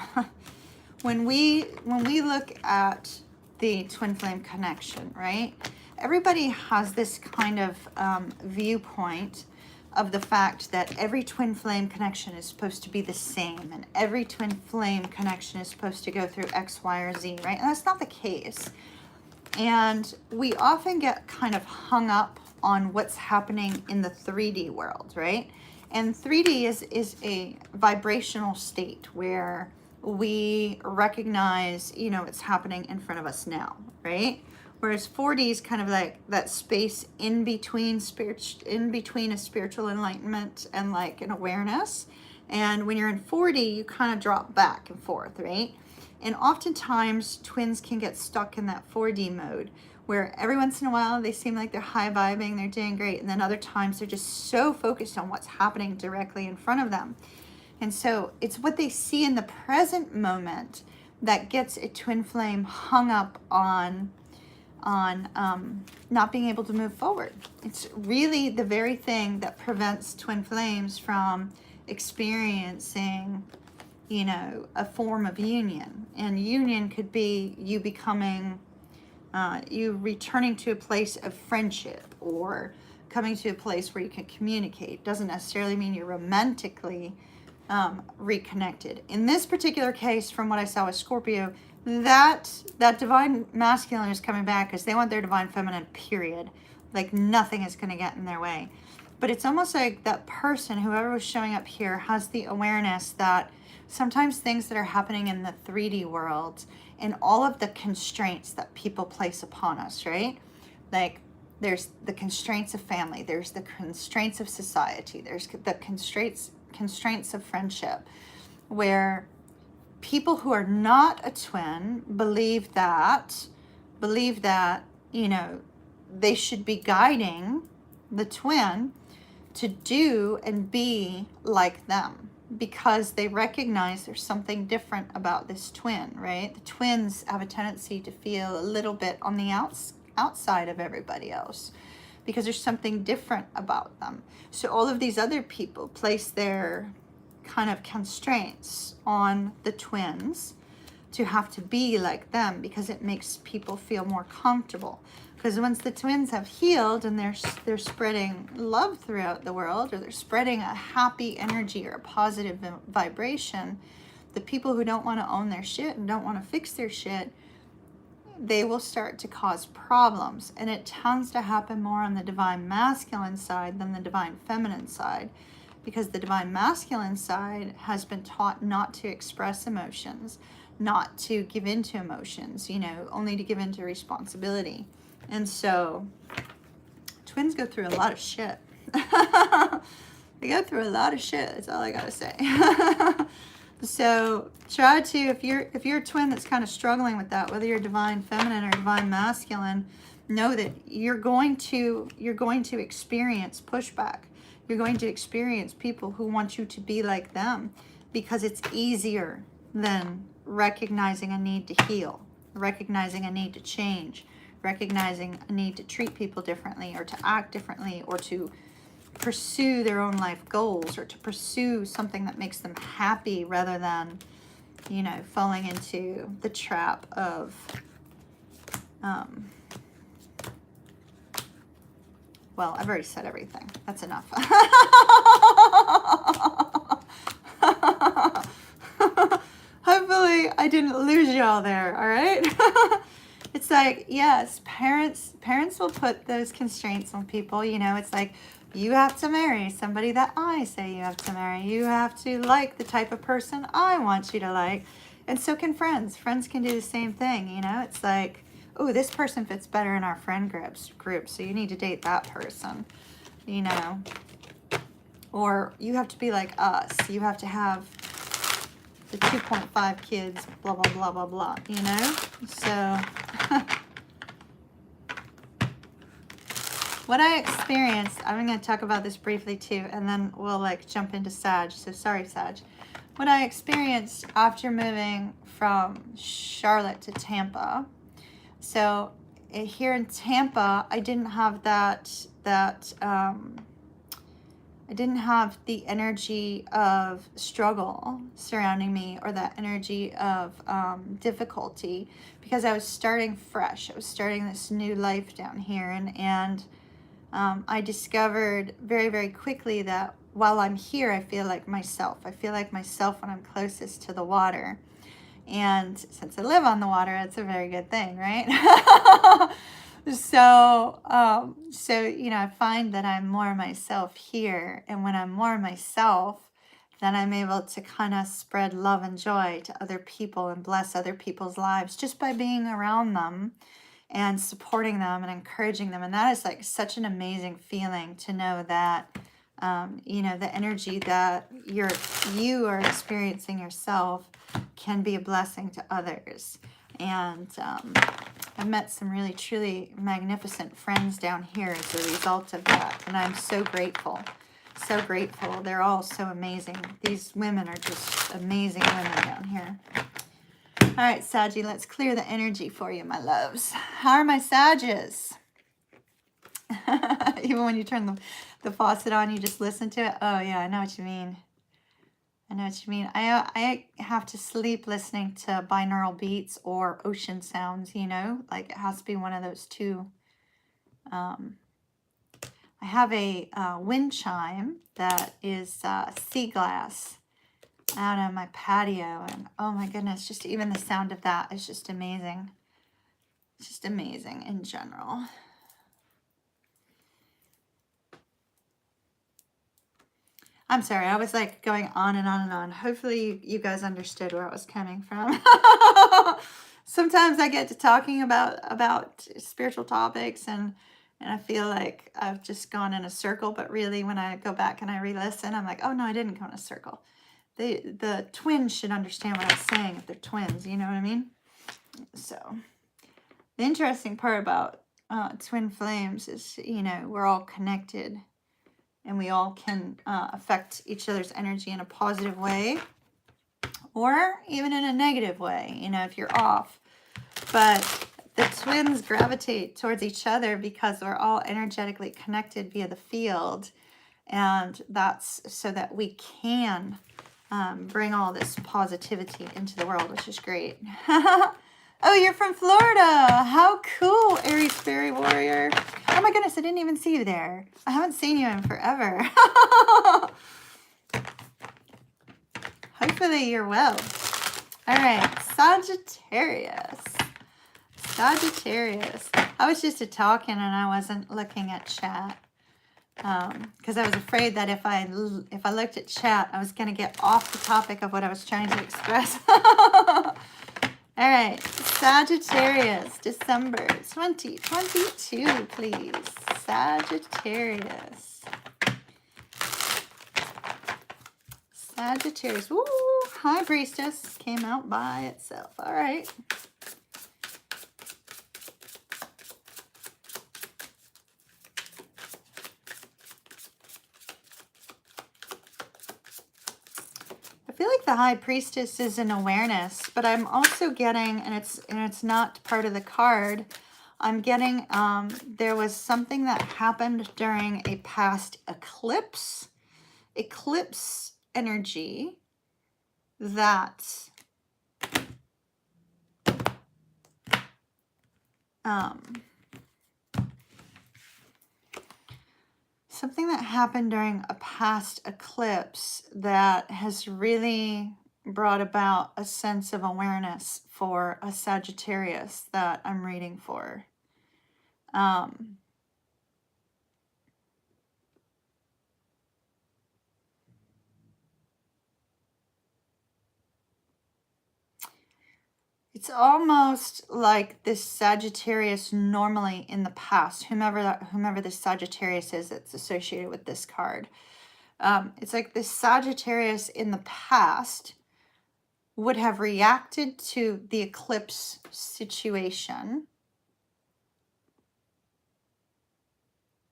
when we look at the twin flame connection, right? Everybody has this kind of viewpoint of the fact that every twin flame connection is supposed to be the same, and every twin flame connection is supposed to go through X, Y, or Z, right? And that's not the case. And we often get kind of hung up on what's happening in the 3D world, right? And 3D is a vibrational state where we recognize, you know, it's happening in front of us now, right? Whereas 4D is kind of like that space in between a spiritual enlightenment and like an awareness. And when you're in 4D, you kind of drop back and forth, right? And oftentimes twins can get stuck in that 4D mode where every once in a while they seem like they're high vibing, they're doing great. And then other times they're just so focused on what's happening directly in front of them. And so it's what they see in the present moment that gets a twin flame hung up on not being able to move forward. It's really the very thing that prevents twin flames from experiencing, you know, a form of union. And union could be you becoming, you returning to a place of friendship or coming to a place where you can communicate. Doesn't necessarily mean you're romantically reconnected. In this particular case, from what I saw with Scorpio, that divine masculine is coming back because they want their divine feminine, period. Like nothing is going to get in their way. But it's almost like that person, whoever was showing up here, has the awareness that sometimes things that are happening in the 3D world and all of the constraints that people place upon us, right? Like there's the constraints of family, there's the constraints of society, there's the constraints of friendship, where people who are not a twin believe that, you know, they should be guiding the twin to do and be like them because they recognize there's something different about this twin, right? The twins have a tendency to feel a little bit on the outside of everybody else because there's something different about them. So all of these other people place their kind of constraints on the twins to have to be like them because it makes people feel more comfortable. Because once the twins have healed and they're spreading love throughout the world, or they're spreading a happy energy or a positive vibration, the people who don't want to own their shit and don't want to fix their shit, they will start to cause problems. And it tends to happen more on the divine masculine side than the divine feminine side, because the divine masculine side has been taught not to express emotions, not to give into emotions, you know, only to give into responsibility. And so twins go through a lot of shit. They go through a lot of shit. That's all I gotta say. So try to, if you're a twin that's kind of struggling with that, whether you're divine feminine or divine masculine, know that you're going to experience pushback. You're going to experience people who want you to be like them, because it's easier than recognizing a need to heal, recognizing a need to change, recognizing a need to treat people differently, or to act differently, or to pursue their own life goals, or to pursue something that makes them happy, rather than, you know, falling into the trap of well, I've already said everything. That's enough. Hopefully I didn't lose y'all there, all right? It's like, yes, parents will put those constraints on people. You know, it's like, you have to marry somebody that I say you have to marry. You have to like the type of person I want you to like. And so can friends. Friends can do the same thing, you know? It's like, oh, this person fits better in our friend group, so you need to date that person, you know? Or you have to be like us. You have to have the 2.5 kids, blah, blah, blah, blah, blah, you know? So what I experienced, I'm going to talk about this briefly too, and then we'll like jump into Sag. So sorry, Sag. What I experienced after moving from Charlotte to Tampa. So here in Tampa, I didn't have I didn't have the energy of struggle surrounding me, or that energy of difficulty, because I was starting fresh. I was starting this new life down here, and I discovered very, very quickly that while I'm here, I feel like myself. I feel like myself when I'm closest to the water. And since I live on the water, it's a very good thing, right? So, you know, I find that I'm more myself here. And when I'm more myself, then I'm able to kind of spread love and joy to other people and bless other people's lives just by being around them and supporting them and encouraging them. And that is like such an amazing feeling to know that, you know, the energy that you are experiencing yourself can be a blessing to others. And I've met some really, truly magnificent friends down here as a result of that. And I'm so grateful. So grateful. They're all so amazing. These women are just amazing women down here. All right, Saggy, let's clear the energy for you, my loves. How are my Sages? Even when you turn the faucet on, you just listen to it. Oh, yeah, I know what you mean. I know what you mean. I have to sleep listening to binaural beats or ocean sounds, you know? Like, it has to be one of those two. I have a wind chime that is sea glass out on my patio. And, oh, my goodness, just even the sound of that is just amazing. It's just amazing in general. I'm sorry, I was like going on and on and on. Hopefully you guys understood where I was coming from. Sometimes I get to talking about spiritual topics and I feel like I've just gone in a circle, but really when I go back and I re-listen, I'm like, oh no, I didn't go in a circle. The twins should understand what I'm saying if they're twins, you know what I mean? So the interesting part about twin flames is, you know, we're all connected. And we all can affect each other's energy in a positive way or even in a negative way, you know, if you're off. But the twins gravitate towards each other because we're all energetically connected via the field. And that's so that we can bring all this positivity into the world, which is great. Oh, you're from Florida. How cool, Aries Hey, Fairy Warrior. Oh my goodness, I didn't even see you there. I haven't seen you in forever. Hopefully you're well. All right, Sagittarius. Sagittarius. I was just talking and I wasn't looking at chat because I was afraid that if I looked at chat, I was going to get off the topic of what I was trying to express. All right, Sagittarius, December 2022, please. Sagittarius. Sagittarius. Woo! High Priestess came out by itself. All right. I feel like the High Priestess is an awareness, but I'm also getting, and it's not part of the card, I'm getting there was something that happened during a past eclipse energy that something that happened during a past eclipse that has really brought about a sense of awareness for a Sagittarius that I'm reading for. It's almost like this Sagittarius normally in the past, whomever this Sagittarius is that's associated with this card. It's like this Sagittarius in the past would have reacted to the eclipse situation,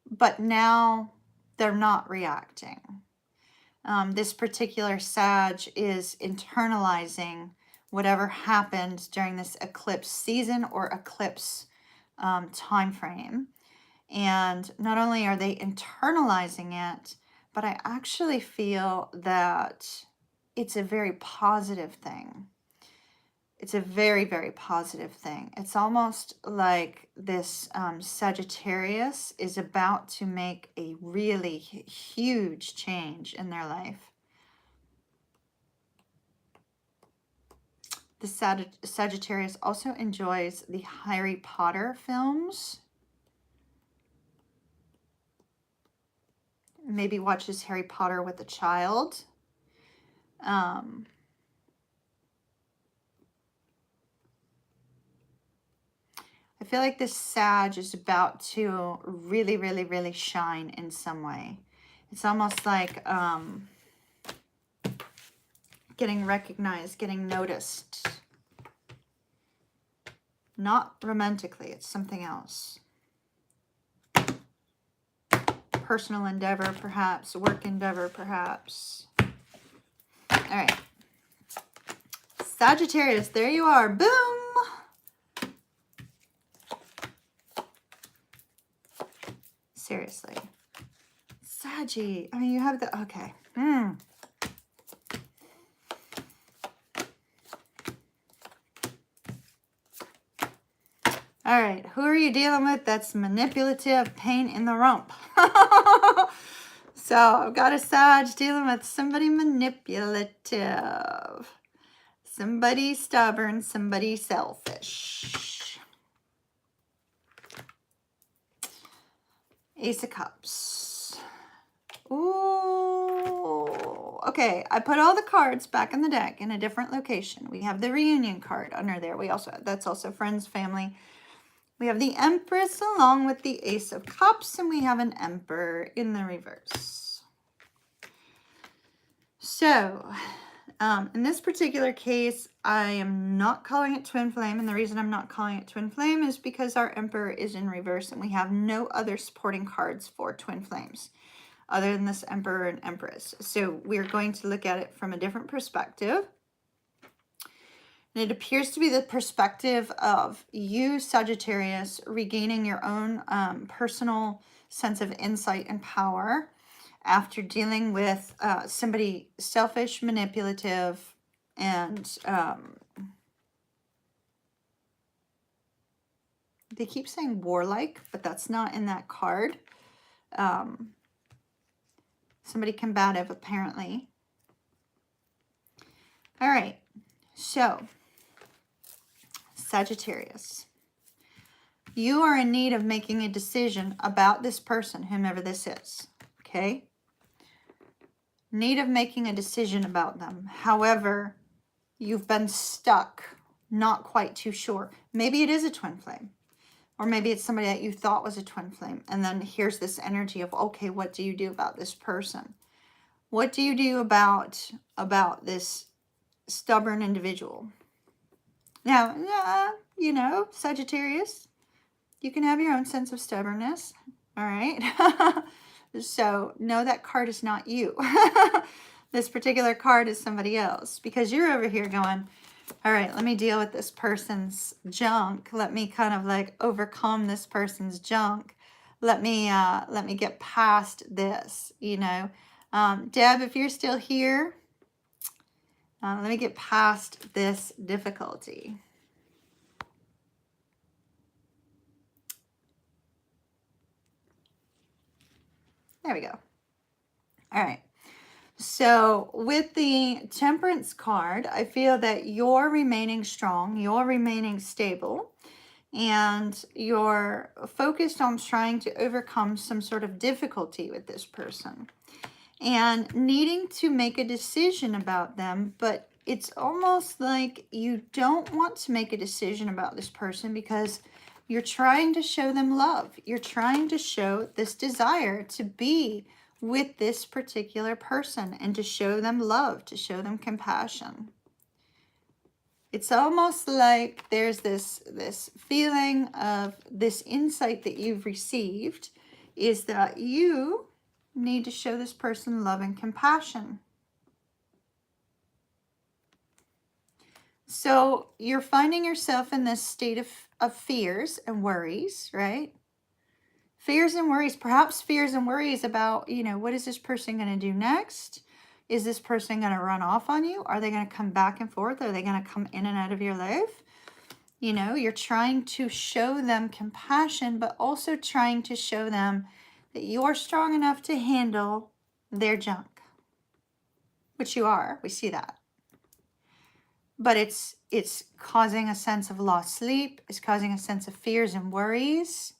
but now they're not reacting. This particular Sag is internalizing whatever happened during this eclipse season or eclipse time frame. And not only are they internalizing it, but I actually feel that it's a very positive thing. It's a very, very positive thing. It's almost like this Sagittarius is about to make a really huge change in their life. The Sagittarius also enjoys the Harry Potter films. Maybe watches Harry Potter with a child. I feel like this Sag is about to really, really, really shine in some way. It's almost like getting recognized, getting noticed. Not romantically, it's something else. Personal endeavor, perhaps. Work endeavor, perhaps. All right. Sagittarius, there you are. Boom! Seriously. Saggy. I mean, you have the... Okay. All right, who are you dealing with that's manipulative, pain in the rump? So I've got a Sag dealing with somebody manipulative, somebody stubborn, somebody selfish. Ace of Cups. Ooh, okay, I put all the cards back in the deck in a different location. We have the reunion card under there. That's also friends, family. We have the Empress along with the Ace of Cups, and we have an Emperor in the reverse. So, in this particular case, I am not calling it Twin Flame, and the reason I'm not calling it Twin Flame is because our Emperor is in reverse, and we have no other supporting cards for Twin Flames other than this Emperor and Empress. So, we're going to look at it from a different perspective. And it appears to be the perspective of you, Sagittarius, regaining your own personal sense of insight and power after dealing with somebody selfish, manipulative, and They keep saying warlike, but that's not in that card. Somebody combative, apparently. All right. So, Sagittarius. You are in need of making a decision about this person, whomever this is. Okay? Need of making a decision about them. However, you've been stuck, not quite too sure. Maybe it is a twin flame. Or maybe it's somebody that you thought was a twin flame. And then here's this energy of, okay, what do you do about this person? What do you do about this stubborn individual? Now, you know, Sagittarius, you can have your own sense of stubbornness. All right. So know that card is not you. This particular card is somebody else, because you're over here going, all right, let me deal with this person's junk. Let me kind of like overcome this person's junk. Let me get past this, you know. Deb, if you're still here, let me get past this difficulty. There we go. All right. So with the Temperance card, I feel that you're remaining strong, you're remaining stable, and you're focused on trying to overcome some sort of difficulty with this person and needing to make a decision about them. But it's almost like you don't want to make a decision about this person because you're trying to show them love. You're trying to show this desire to be with this particular person and to show them love, to show them compassion. It's almost like there's this feeling of this insight that you've received is that you need to show this person love and compassion. So you're finding yourself in this state of fears and worries, right? Fears and worries, perhaps fears and worries about, you know, what is this person going to do next? Is this person going to run off on you? Are they going to come back and forth? Are they going to come in and out of your life? You know, you're trying to show them compassion, but also trying to show them that you're strong enough to handle their junk, which you are. We see that. But it's causing a sense of lost sleep. It's causing a sense of fears and worries.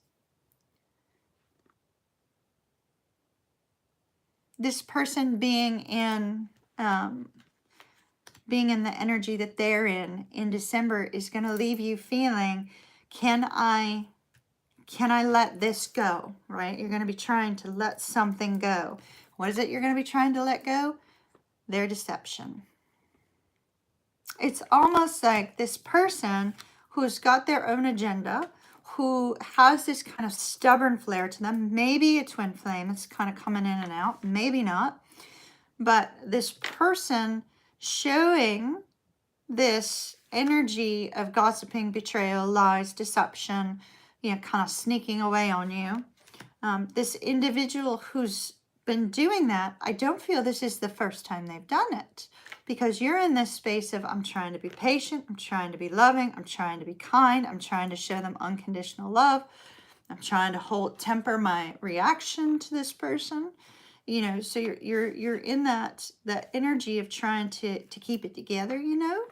This person being in the energy that they're in December is going to leave you feeling, can I let this go, right? You're going to be trying to let something go. What is it you're going to be trying to let go? Their deception. It's almost like this person who's got their own agenda, who has this kind of stubborn flair to them, maybe a twin flame, it's kind of coming in and out, maybe not, but this person showing this energy of gossiping, betrayal, lies, deception, you know, kind of sneaking away on you. This individual who's been doing that, I don't feel this is the first time they've done it, because you're in this space of, I'm trying to be patient, I'm trying to be loving, I'm trying to be kind, I'm trying to show them unconditional love, I'm trying to temper my reaction to this person, you know. So you're in that energy of trying to keep it together, you know.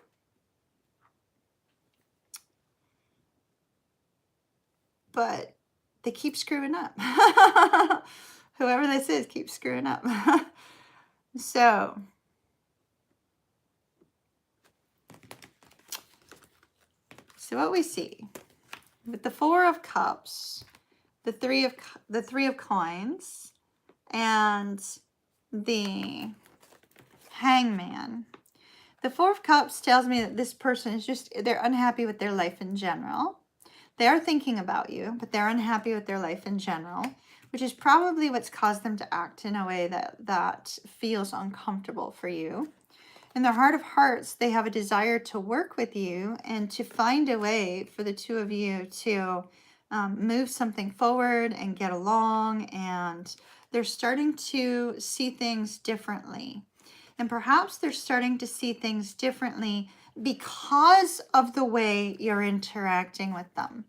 But they keep screwing up. Whoever this is keeps screwing up. So what we see with the Four of Cups, the Three of Coins, and the Hangman. The Four of Cups tells me that this person is they're unhappy with their life in general. They are thinking about you, but they're unhappy with their life in general, which is probably what's caused them to act in a way that feels uncomfortable for you. In their heart of hearts, they have a desire to work with you and to find a way for the two of you to move something forward and get along, and they're starting to see things differently. And perhaps they're starting to see things differently because of the way you're interacting with them.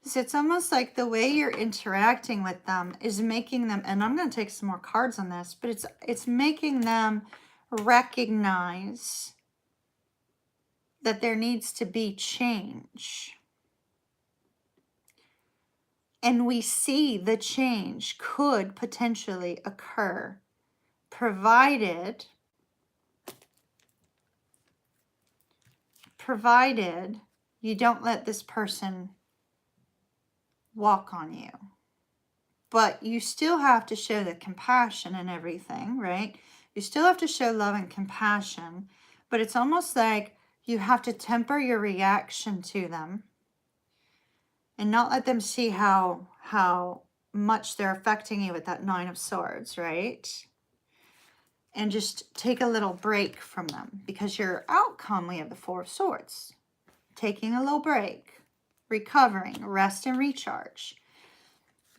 So it's almost like the way you're interacting with them is making them, and I'm going to take some more cards on this, but it's making them recognize that there needs to be change. And we see the change could potentially occur, provided you don't let this person walk on you. But you still have to show the compassion and everything, right? You still have to show love and compassion, but it's almost like you have to temper your reaction to them and not let them see how much they're affecting you with that Nine of Swords, right? And just take a little break from them, because your outcome, we have the Four of Swords. Taking a little break, recovering, rest and recharge.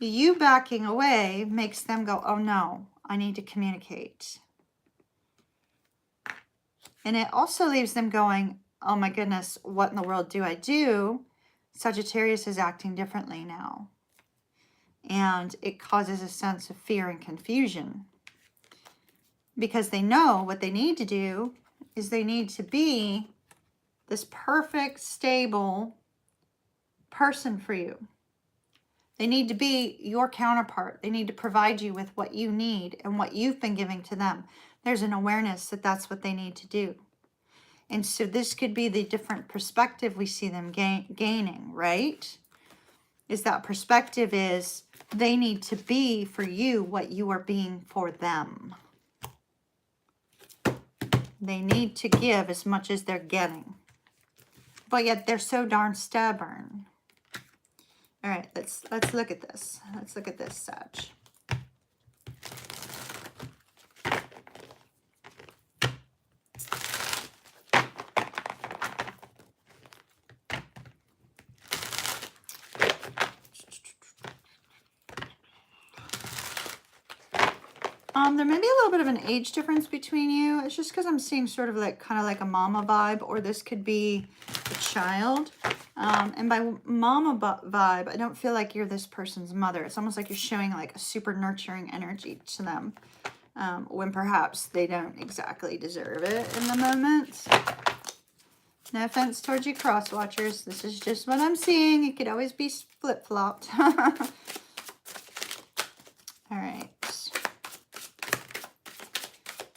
You backing away makes them go, oh no, I need to communicate. And it also leaves them going, oh my goodness, what in the world do I do? Sagittarius is acting differently now. And it causes a sense of fear and confusion. Because they know what they need to do is they need to be this perfect, stable person for you. They need to be your counterpart. They need to provide you with what you need and what you've been giving to them. There's an awareness that that's what they need to do. And so this could be the different perspective we see them gaining, right? Is that perspective is they need to be for you what you are being for them. They need to give as much as they're getting. But yet they're so darn stubborn. All right, let's look at this. Let's look at this, Sag. There may be a little bit of an age difference between you. It's just because I'm seeing sort of like kind of like a mama vibe, or this could be a child. And by mama vibe, I don't feel like you're this person's mother. It's almost like you're showing like a super nurturing energy to them, when perhaps they don't exactly deserve it in the moment. No offense towards you cross watchers. This is just what I'm seeing. It could always be flip-flopped. All right.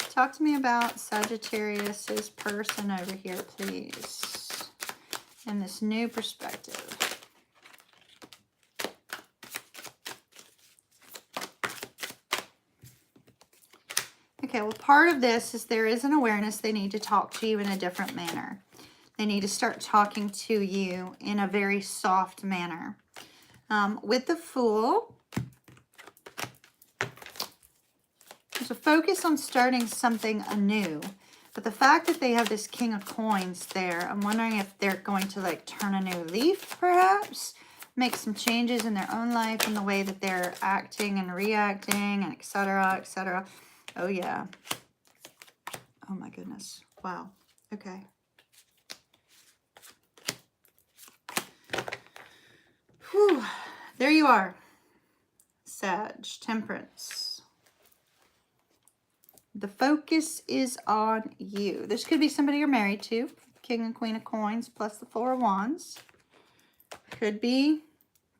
Talk to me about Sagittarius's person over here, please. In this new perspective. Okay, well, part of this is there is an awareness they need to talk to you in a different manner. They need to start talking to you in a very soft manner. With the Fool, there's a focus on starting something anew. But the fact that they have this King of Coins there, I'm wondering if they're going to like turn a new leaf, perhaps? Make some changes in their own life, in the way that they're acting and reacting, and etc., etc. Oh, yeah. Oh, my goodness. Wow. Okay. Whew. There you are. Sag, Temperance. The focus is on you. This could be somebody you're married to. King and Queen of Coins plus the Four of Wands. Could be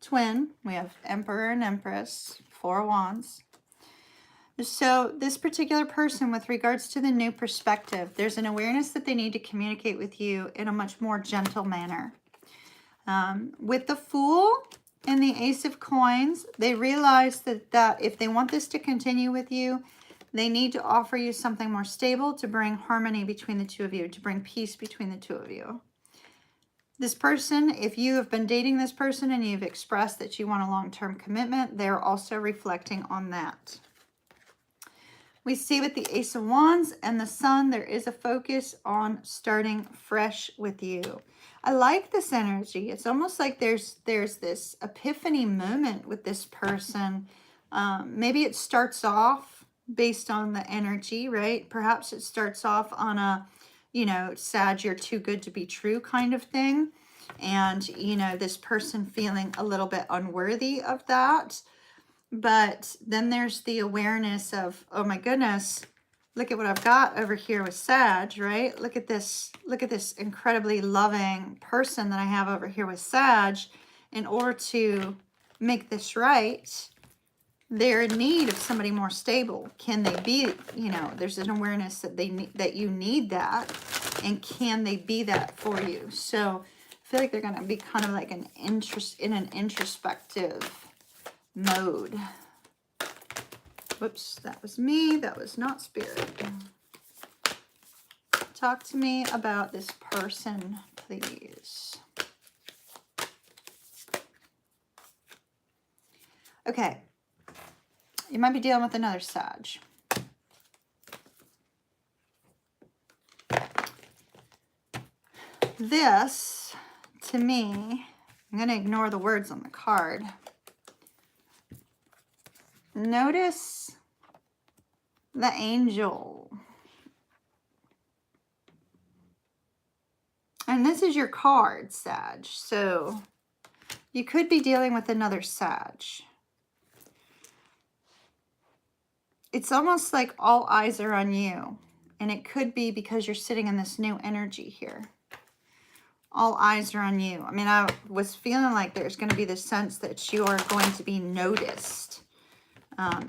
twin. We have Emperor and Empress. Four of Wands. So this particular person, with regards to the new perspective, there's an awareness that they need to communicate with you in a much more gentle manner. With the Fool and the Ace of Coins, they realize that if they want this to continue with you, they need to offer you something more stable to bring harmony between the two of you, to bring peace between the two of you. This person, if you have been dating this person and you've expressed that you want a long-term commitment, they're also reflecting on that. We see with the Ace of Wands and the Sun, there is a focus on starting fresh with you. I like this energy. It's almost like there's this epiphany moment with this person. Maybe it starts off based on the energy, right? Perhaps it starts off on a, you know, Sag, you're too good to be true kind of thing. And, you know, this person feeling a little bit unworthy of that. But then there's the awareness of, oh my goodness, look at what I've got over here with Sag, right? Look at this incredibly loving person that I have over here with Sag. In order to make this right, they're in need of somebody more stable. Can they be, you know, there's an awareness that they need, that you need that, and can they be that for you? So I feel like they're going to be kind of like an introspective mode. Whoops, that was me. That was not spirit. Talk to me about this person, please. Okay. You might be dealing with another Sag. This, to me, I'm going to ignore the words on the card. Notice the angel. And this is your card, Sag. So you could be dealing with another Sag. It's almost like all eyes are on you. And it could be because you're sitting in this new energy here. All eyes are on you. I mean, I was feeling like there's going to be this sense that you are going to be noticed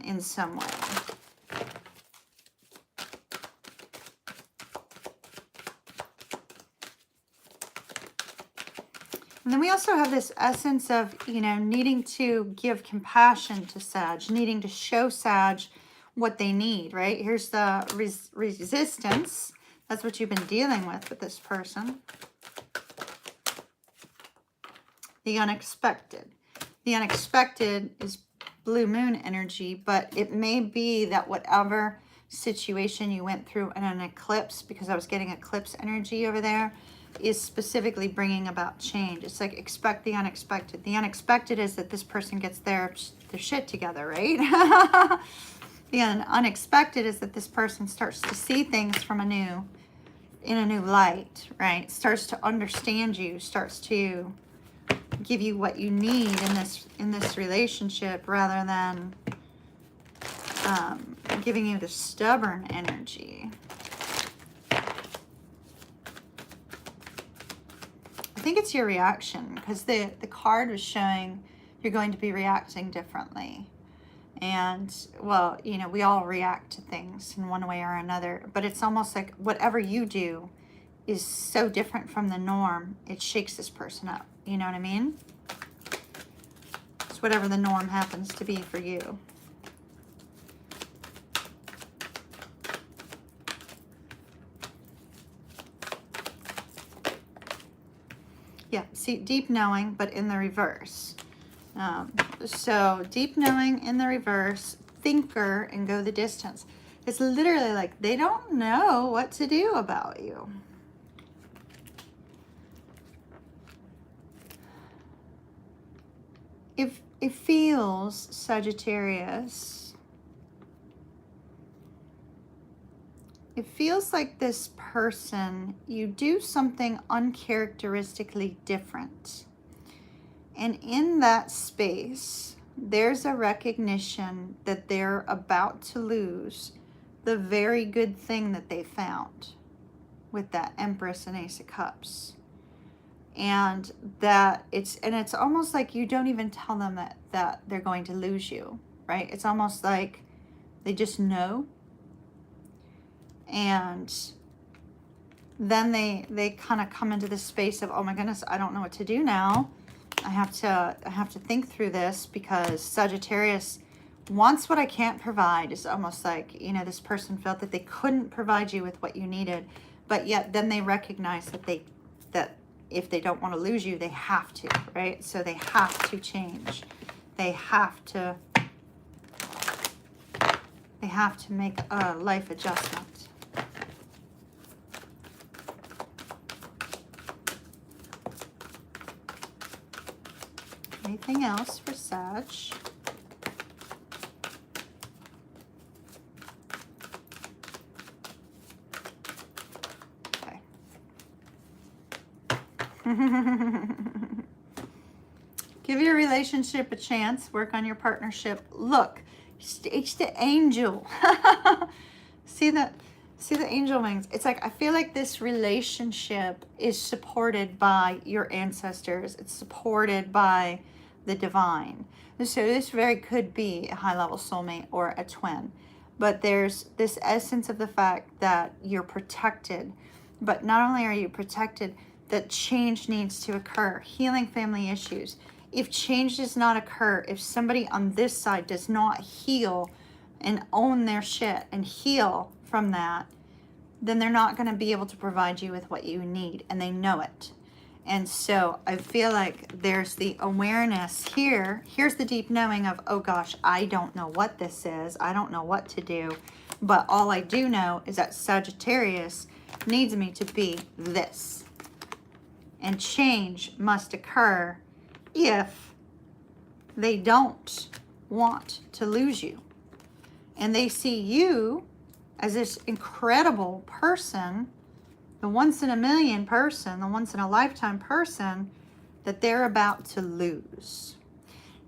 in some way. And then we also have this essence of, you know, needing to give compassion to Sag, needing to show Sag what they need, right? Here's the resistance. That's what you've been dealing with this person. The unexpected. The unexpected is blue moon energy, but it may be that whatever situation you went through in an eclipse, because I was getting eclipse energy over there, is specifically bringing about change. It's like expect the unexpected. The unexpected is that this person gets their shit together, right? The unexpected is that this person starts to see things from in a new light, right? Starts to understand you, starts to give you what you need in this relationship, rather than giving you the stubborn energy. I think it's your reaction, because the card was showing you're going to be reacting differently. And, well, you know, we all react to things in one way or another, but it's almost like whatever you do is so different from the norm, it shakes this person up. You know what I mean? It's whatever the norm happens to be for you. Yeah, see, deep knowing, but in the reverse. So deep knowing in the reverse, thinker, and go the distance. It's literally like they don't know what to do about you. If it feels, Sagittarius, it feels like this person, you do something uncharacteristically different. And in that space, there's a recognition that they're about to lose the very good thing that they found with that Empress and Ace of Cups. And that it's almost like you don't even tell them that they're going to lose you, right? It's almost like they just know. And then they kind of come into this space of, oh my goodness, I don't know what to do now. I have to think through this, because Sagittarius wants what I can't provide. It's almost like, you know, this person felt that they couldn't provide you with what you needed, but yet then they recognize that if they don't want to lose you, they have to, right? So they have to change. They have to make a life adjustment. Anything else for Sag? Okay. Give your relationship a chance. Work on your partnership. Look, it's the angel. See the angel wings? It's like, I feel like this relationship is supported by your ancestors. It's supported by the divine. So this very could be a high-level soulmate or a twin. But there's this essence of the fact that you're protected. But not only are you protected, that change needs to occur. Healing family issues. If change does not occur, if somebody on this side does not heal and own their shit and heal from that, then they're not going to be able to provide you with what you need, and they know it. And so I feel like there's the awareness here. Here's the deep knowing of, oh gosh, I don't know what this is. I don't know what to do. But all I do know is that Sagittarius needs me to be this. And change must occur if they don't want to lose you. And they see you as this incredible person, the once in a million person, the once in a lifetime person that they're about to lose.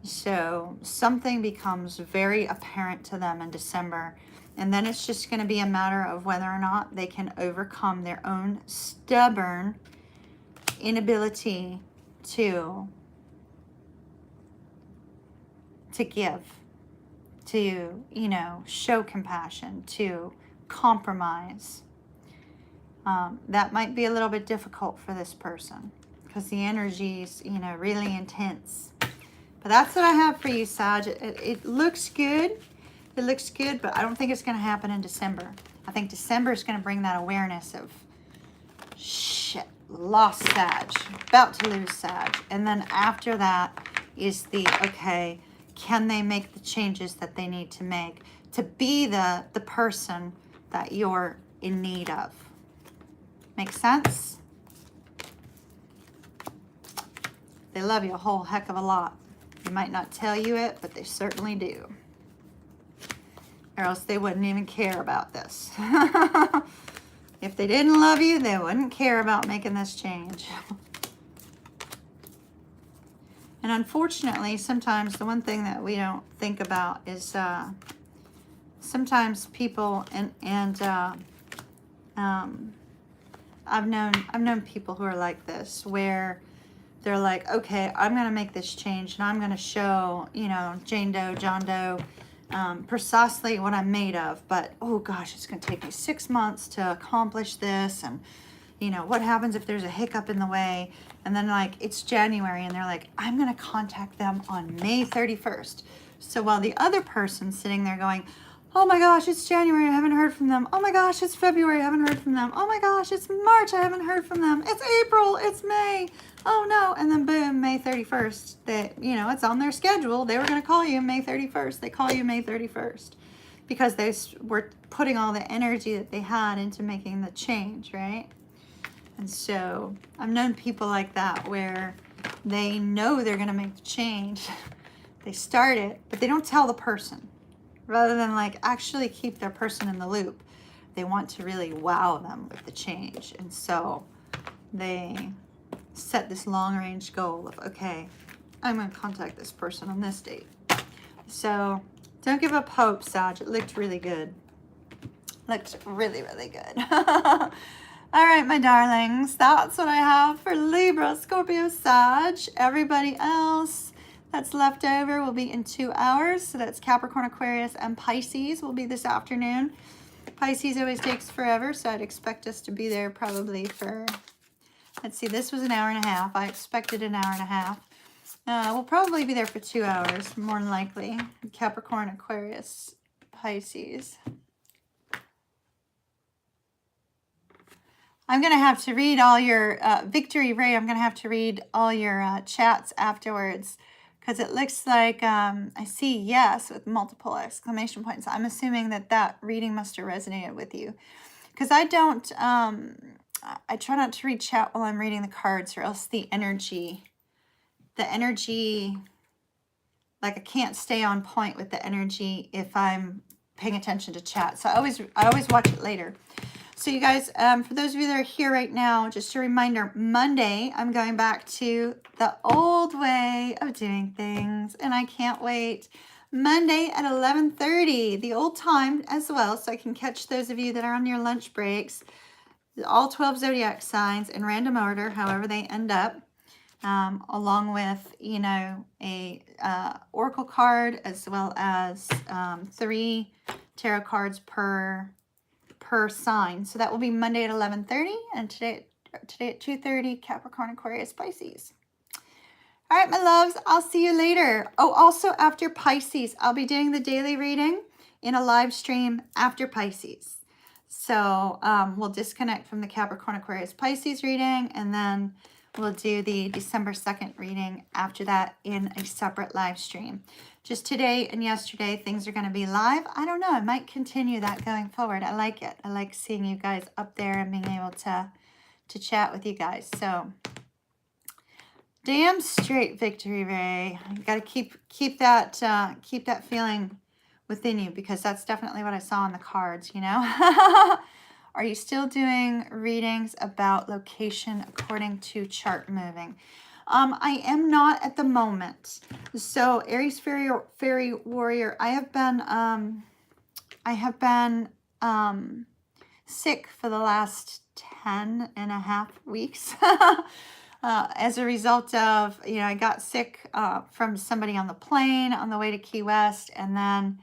So something becomes very apparent to them in December. And then it's just going to be a matter of whether or not they can overcome their own stubborn inability to give, to, you know, show compassion, to compromise. That might be a little bit difficult for this person because the energy is, you know, really intense. But that's what I have for you, Sag. It looks good. It looks good, but I don't think it's going to happen in December. I think December is going to bring that awareness of, shit, lost Sag, about to lose Sag. And then after that is the, okay, can they make the changes that they need to make to be the person that you're in need of? Make sense? They love you a whole heck of a lot. They might not tell you it, but they certainly do. Or else they wouldn't even care about this. If they didn't love you, they wouldn't care about making this change. And unfortunately, sometimes the one thing that we don't think about is sometimes people I've known people who are like this, where they're like, okay, I'm going to make this change and I'm going to show, you know, Jane Doe, John Doe, precisely what I'm made of. But, oh gosh, it's going to take me 6 months to accomplish this. And, you know, what happens if there's a hiccup in the way? And then, like, it's January and they're like, I'm going to contact them on May 31st. So while the other person's sitting there going, oh my gosh, it's January, I haven't heard from them. Oh my gosh, it's February, I haven't heard from them. Oh my gosh, it's March, I haven't heard from them. It's April, it's May. Oh no. And then boom, May 31st, you know, it's on their schedule. They were going to call you May 31st. They call you May 31st because they were putting all the energy that they had into making the change, right? And so I've known people like that where they know they're going to make the change. They start it, but they don't tell the person. Rather than like actually keep their person in the loop, they want to really wow them with the change. And so they set this long range goal of, okay, I'm going to contact this person on this date. So don't give up hope, Sag. It looked really good. Looked really, really good. All right, my darlings, that's what I have for Libra, Scorpio, Sag. Everybody else that's left over will be in 2 hours. So that's Capricorn, Aquarius, and Pisces will be this afternoon. Pisces always takes forever, so I'd expect us to be there probably for, let's see, this was an hour and a half. I expected an hour and a half. We'll probably be there for 2 hours, more than likely. Capricorn, Aquarius, Pisces. I'm going to have to read all your, Victory Ray, I'm going to have to read all your chats afterwards. Because it looks like I see yes with multiple exclamation points. I'm assuming that that reading must have resonated with you. Because I don't, I try not to read chat while I'm reading the cards, or else the energy, like I can't stay on point with the energy if I'm paying attention to chat. So I always watch it later. So you guys, for those of you that are here right now, just a reminder, Monday, I'm going back to the old way of doing things, and I can't wait. Monday at 11:30, the old time as well, so I can catch those of you that are on your lunch breaks. All 12 zodiac signs in random order, however they end up, along with, you know, a oracle card, as well as 3 tarot cards per sign. So that will be Monday at 11:30, and today at 2:30, Capricorn, Aquarius, Pisces. All right, my loves, I'll see you later. Oh, also after Pisces, I'll be doing the daily reading in a live stream after Pisces. So we'll disconnect from the Capricorn, Aquarius, Pisces reading, and then we'll do the December 2nd reading after that in a separate live stream. Just today and yesterday, things are going to be live. I don't know. I might continue that going forward. I like it. I like seeing you guys up there and being able to chat with you guys. So damn straight, Victory Ray. You got to keep that feeling within you, because that's definitely what I saw on the cards, you know. Are you still doing readings about location according to chart moving? I am not at the moment. So Aries Fairy Warrior, I have been sick for the last 10 and a half weeks. As a result of, you know, I got sick from somebody on the plane on the way to Key West, and then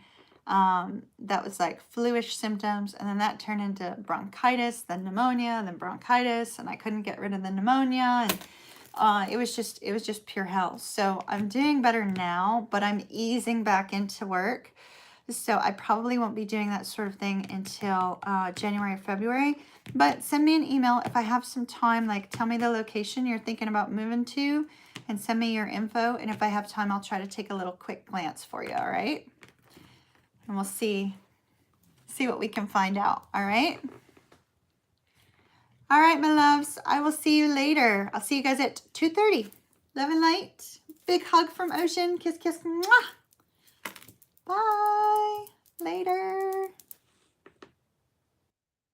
that was like flu-ish symptoms, and then that turned into bronchitis, then pneumonia, then bronchitis, and I couldn't get rid of the pneumonia, and it was just pure hell. So I'm doing better now, but I'm easing back into work. So I probably won't be doing that sort of thing until January or February. But send me an email if I have some time. Like, tell me the location you're thinking about moving to, and send me your info. And if I have time, I'll try to take a little quick glance for you. All right. And we'll see what we can find out. All right. All right, my loves. I will see you later. I'll see you guys at 2:30. Love and light. Big hug from Ocean. Kiss, kiss. Mwah. Bye. Later.